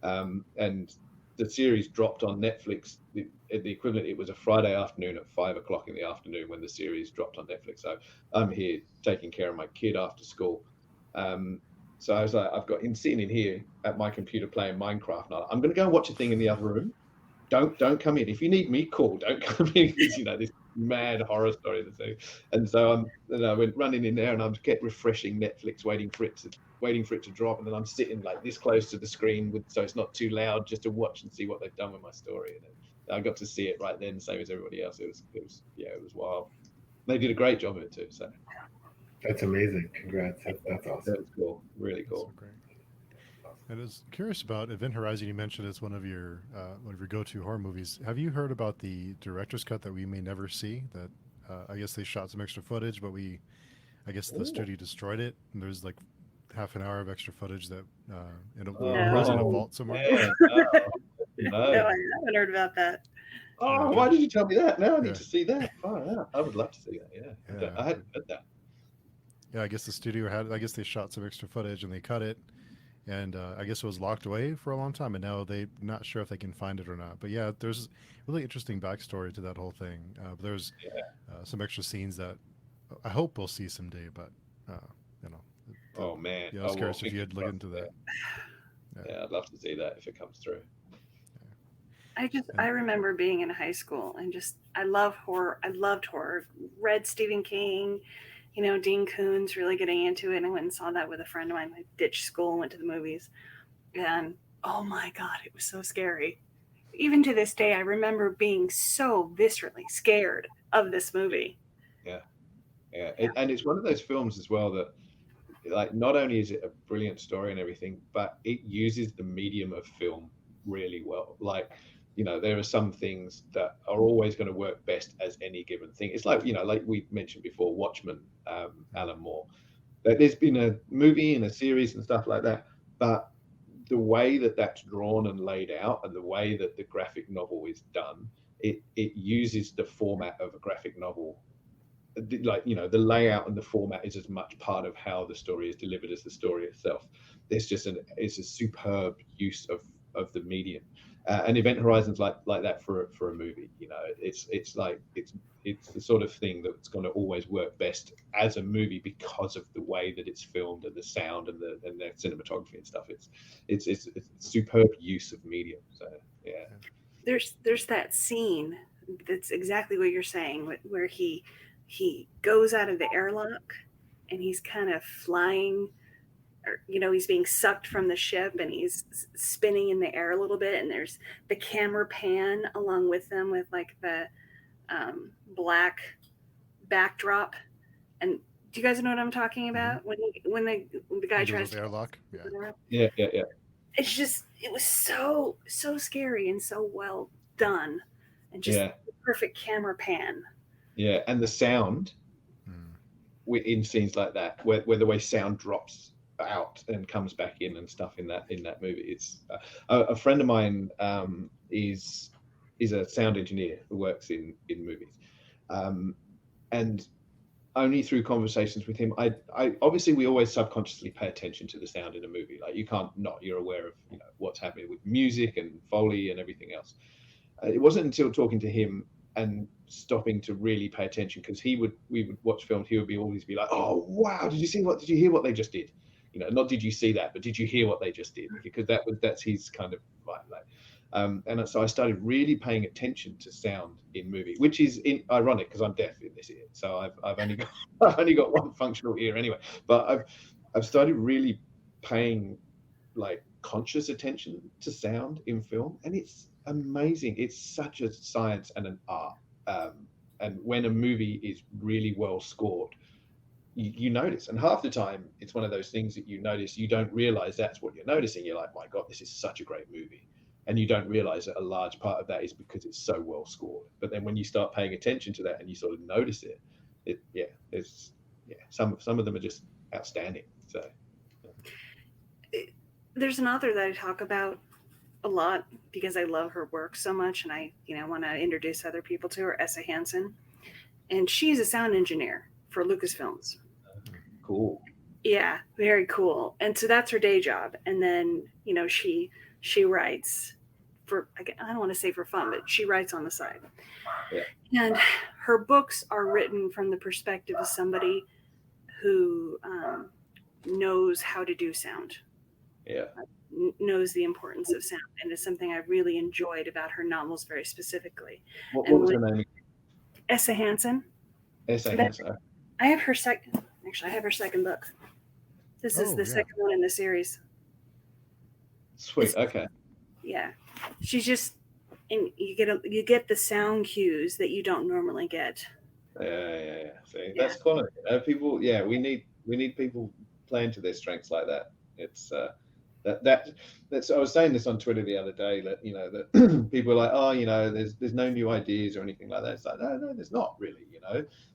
And the series dropped on Netflix. The equivalent, it was a Friday afternoon at 5:00 in the afternoon when the series dropped on Netflix. So I'm here taking care of my kid after school. So I was like, I've got him sitting in here at my computer playing Minecraft. Now I'm going to go and watch a thing in the other room. Don't come in. If you need me, call. Don't come in. This mad horror story. And so I went running in there, and I'm kept refreshing Netflix, waiting for it to drop. And then I'm sitting like this close to the screen, so it's not too loud, just to watch and see what they've done with my story. And I got to see it right then, same as everybody else. It was wild. They did a great job of it too. So that's amazing. Congrats. That's awesome. That's cool. Really cool. So great. And I was curious about Event Horizon. You mentioned it's one of your go-to horror movies. Have you heard about the director's cut that we may never see? That I guess they shot some extra footage, but I guess the studio destroyed it. And there's like half an hour of extra footage that it was in a vault somewhere. Yeah. No, I haven't heard about that. Oh, why did you tell me that? Now I need to see that. Oh, yeah. I would love to see that. Yeah. I hadn't heard that. Yeah, I guess the studio they shot some extra footage and they cut it. And I guess it was locked away for a long time, and now they're not sure if they can find it or not. But yeah, there's really interesting backstory to that whole thing. There's some extra scenes that I hope we'll see someday. But oh man, yeah, I was curious if you had looked into that. Yeah, I'd love to see that if it comes through. I remember being in high school and I love horror. I loved horror. Read Stephen King. Dean Koontz, really getting into it. And I went and saw that with a friend of mine. I ditched school and went to the movies. And oh my God, it was so scary. Even to this day, I remember being so viscerally scared of this movie. Yeah. And it's one of those films as well that, like, not only is it a brilliant story and everything, but it uses the medium of film really well. Like, there are some things that are always going to work best as any given thing. It's like, like we mentioned before, Watchmen, Alan Moore. There's been a movie and a series and stuff like that, but the way that that's drawn and laid out and the way that the graphic novel is done, it uses the format of a graphic novel. Like, the layout and the format is as much part of how the story is delivered as the story itself. It's a superb use of the medium. And Event Horizon's like that for a movie. It's the sort of thing that's going to always work best as a movie because of the way that it's filmed and the sound and the cinematography and stuff. It's a superb use of medium. So yeah. There's that scene that's exactly what you're saying, where he goes out of the airlock and he's kind of flying. He's being sucked from the ship and he's spinning in the air a little bit, and there's the camera pan along with them with like the black backdrop. And do you guys know what I'm talking about? When the guy tries to airlock? Yeah. It was so scary and so well done, and just the perfect camera pan. Yeah, and the sound in scenes like that, where the way sound drops out and comes back in and stuff in that movie. It's a friend of mine is a sound engineer who works in movies, and only through conversations with him. I obviously we always subconsciously pay attention to the sound in a movie. Like you can't not. You're aware of what's happening with music and Foley and everything else. It wasn't until talking to him and stopping to really pay attention, because we would watch films. He would always be like, "Oh wow, did you hear what they just did?" Not did you see that, but did you hear what they just did? Because that's his kind of like. And so I started really paying attention to sound in movie, which is ironic because I'm deaf in this ear, so I've only got I've only got one functional ear anyway. But I've started really paying like conscious attention to sound in film, and it's amazing. It's such a science and an art. And when a movie is really well scored, you notice. And half the time, it's one of those things that you notice. You don't realize that's what you're noticing. You're like, my God, this is such a great movie. And you don't realize that a large part of that is because it's so well scored. But then when you start paying attention to that and you sort of notice some of them are just outstanding. So there's an author that I talk about a lot because I love her work so much, and I want to introduce other people to her, Essa Hansen, and she's a sound engineer for Lucasfilms. Cool. Yeah, very cool. And so that's her day job. And then she writes for, I don't want to say for fun, but she writes on the side. Yeah. And her books are written from the perspective of somebody who knows how to do sound. Yeah. Knows the importance of sound, and it's something I really enjoyed about her novels very specifically. What was her name? Essa Hansen. Essa Hansen. I have her second book. This is the second one in the series. Sweet. Okay. Yeah, she's just, and you get the sound cues that you don't normally get. Yeah. See, that's quality. People. Yeah, we need people playing to their strengths like that. It's that's. I was saying this on Twitter the other day that that people are like, oh, there's no new ideas or anything like that. It's like no, there's not really.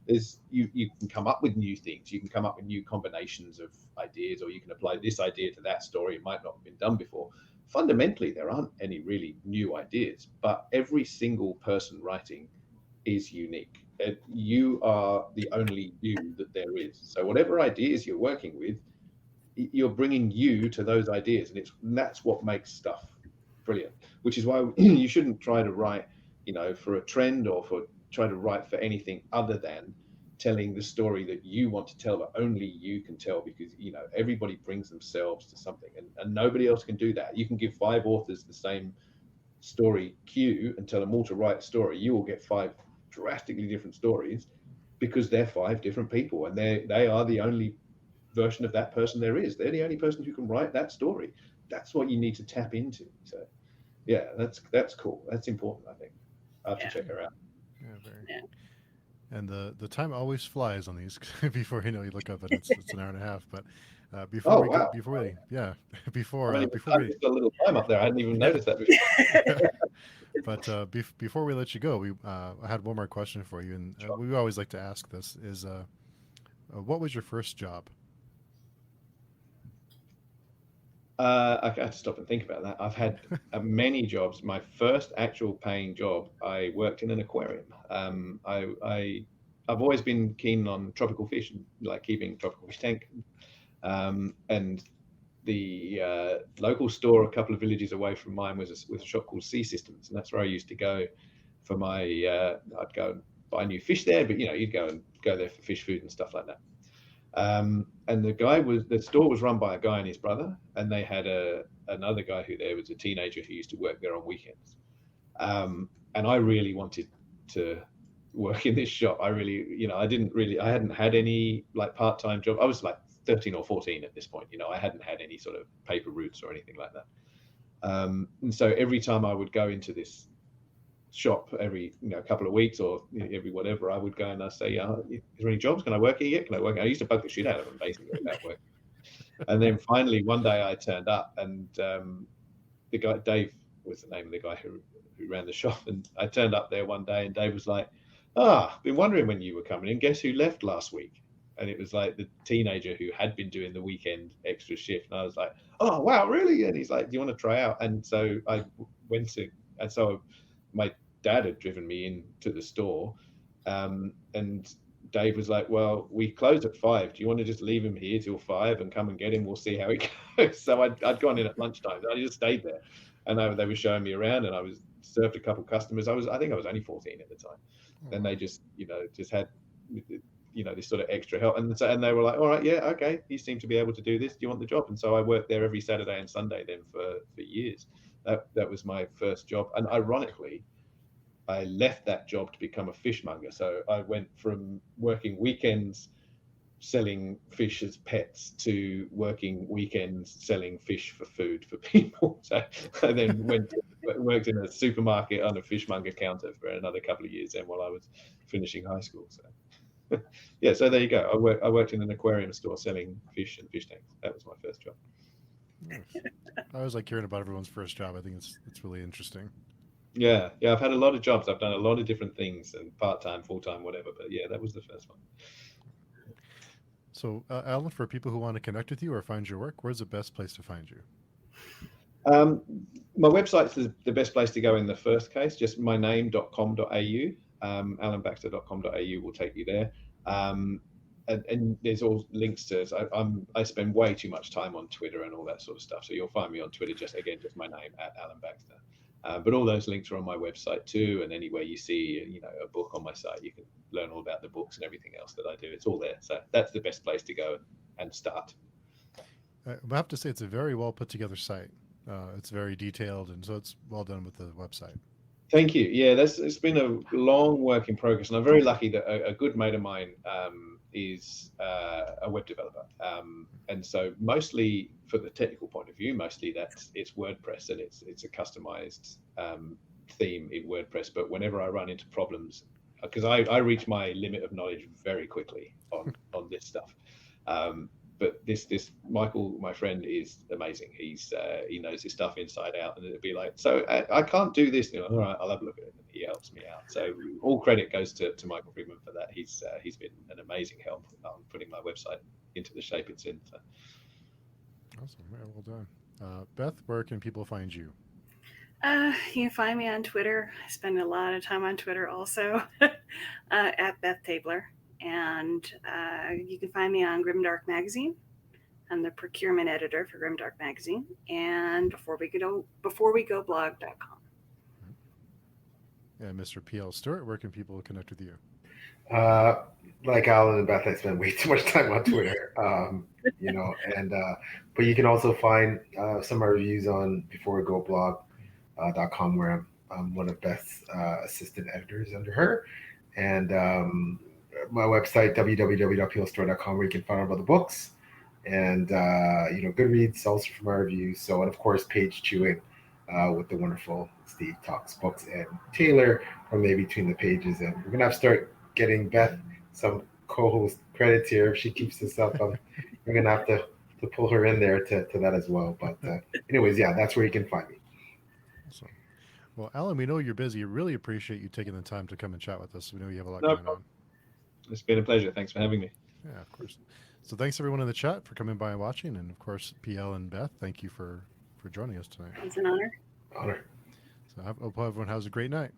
There's you can come up with new things. You can come up with new combinations of ideas, or you can apply this idea to that story. It might not have been done before. Fundamentally, there aren't any really new ideas, but every single person writing is unique. You are the only you that there is. So whatever ideas you're working with, you're bringing you to those ideas, and that's what makes stuff brilliant. Which is why you shouldn't try to write, for a trend or try to write for anything other than telling the story that you want to tell, that only you can tell, because everybody brings themselves to something, and nobody else can do that. You can give 5 authors the same story cue and tell them all to write a story. You will get 5 drastically different stories because they're 5 different people, and they are the only version of that person there is. They're the only person who can write that story. That's what you need to tap into. So yeah, that's cool. That's important, I think. I'll have to check her out. Yeah, very. Yeah. And the time always flies on these. Before you look up and it's an hour and a half. But before we got a little time up there, I hadn't even noticed that before. But before we let you go, I had one more question for you, and we always like to ask this: is what was your first job? I had to stop and think about that. I've had many jobs. My first actual paying job, I worked in an aquarium. I've always been keen on tropical fish, and like keeping tropical fish tank. And the local store a couple of villages away from mine was a shop called Sea Systems, and that's where I used to go for my. I'd go and buy new fish there, but you'd go there for fish food and stuff like that. And the store was run by a guy and his brother, and they had another guy who there was a teenager who used to work there on weekends. And I really wanted to work in this shop. I hadn't had any like part-time job. I was like 13 or 14 at this point. I hadn't had any sort of paper routes or anything like that. And so every time I would go into this shop every couple of weeks or every whatever, I would go and I say, is there any jobs? Can I work here yet? Can I work? I used to bug the shit out of them basically about work. And then finally one day I turned up, and the guy, Dave was the name of the guy who ran the shop, and I turned up there one day and Dave was like, been wondering when you were coming in. Guess who left last week? And it was like the teenager who had been doing the weekend extra shift. And I was like, oh wow, really? And he's like, do you want to try out? And so I went to, and so my dad had driven me into the store, and Dave was like, well, we close at 5. Do you want to just leave him here till 5 and come and get him? We'll see how it goes. So I'd gone in at lunchtime. I just stayed there, and they were showing me around, and I was served a couple customers. I think I was only 14 at the time. And they just had this sort of extra help, and they were like, all right, yeah, okay, you seem to be able to do this. Do you want the job? And so I worked there every Saturday and Sunday then for years. That was my first job, and ironically, I left that job to become a fishmonger. So I went from working weekends selling fish as pets to working weekends selling fish for food for people. So I then worked in a supermarket on a fishmonger counter for another couple of years then while I was finishing high school. So yeah, so there you go. I worked in an aquarium store selling fish and fish tanks. That was my first job. Nice. I always like hearing about everyone's first job. I think it's really interesting. Yeah, I've had a lot of jobs. I've done a lot of different things, and part-time, full-time, whatever. But yeah, that was the first one. So, Alan, for people who want to connect with you or find your work, where's the best place to find you? My website's the best place to go in the first case, just myname.com.au. alanbaxter.com.au will take you there. And there's all links to. I spend way too much time on Twitter and all that sort of stuff. So you'll find me on Twitter, just my name @Alan Baxter. But all those links are on my website too, and anywhere you see a book on my site, you can learn all about the books and everything else that I do. It's all there. So that's the best place to go and start. I have to say it's a very well put together site. It's very detailed, and so it's well done with the website. Thank you. Yeah, it's been a long work in progress, and I'm very lucky that a good mate of mine is a web developer, and so mostly for the technical point of view, mostly it's WordPress, and it's a customized theme in WordPress. But whenever I run into problems, because I reach my limit of knowledge very quickly on this stuff. But this Michael, my friend, is amazing. He knows his stuff inside out, and it'd be like, so I can't do this. All right, I'll have a look at it. And he helps me out. So all credit goes to Michael Friedman for that. He's been an amazing help on putting my website into the shape it's in. So. Awesome, yeah, well done. Beth, where can people find you? You can find me on Twitter. I spend a lot of time on Twitter also, at Beth Tabler. And you can find me on Grimdark Magazine. I'm the procurement editor for Grimdark Magazine, and beforewego.blog.com. And Mr. P.L. Stewart, where can people connect with you? Like Alan and Beth, I spend way too much time on Twitter, but you can also find some of my reviews on beforewego.blog.com, where I'm one of Beth's assistant editors under her, and my website, www.plstore.com, where you can find out about the books, and Goodreads also for my reviews. So, and of course, Page Chewing with the wonderful Steve Talks Books and Taylor from Maybe Between the Pages. And we're gonna have to start getting Beth some co-host credits here. If she keeps this up, we're gonna have to pull her in there to that as well. But anyways, yeah, that's where you can find me. Awesome. Well, Alan, we know you're busy. Really appreciate you taking the time to come and chat with us. We know you have a lot going on. It's been a pleasure. Thanks for having me. Yeah, of course. So thanks everyone in the chat for coming by and watching. And of course, PL and Beth, thank you for joining us tonight. It's an honor. Honor. So I hope everyone has a great night.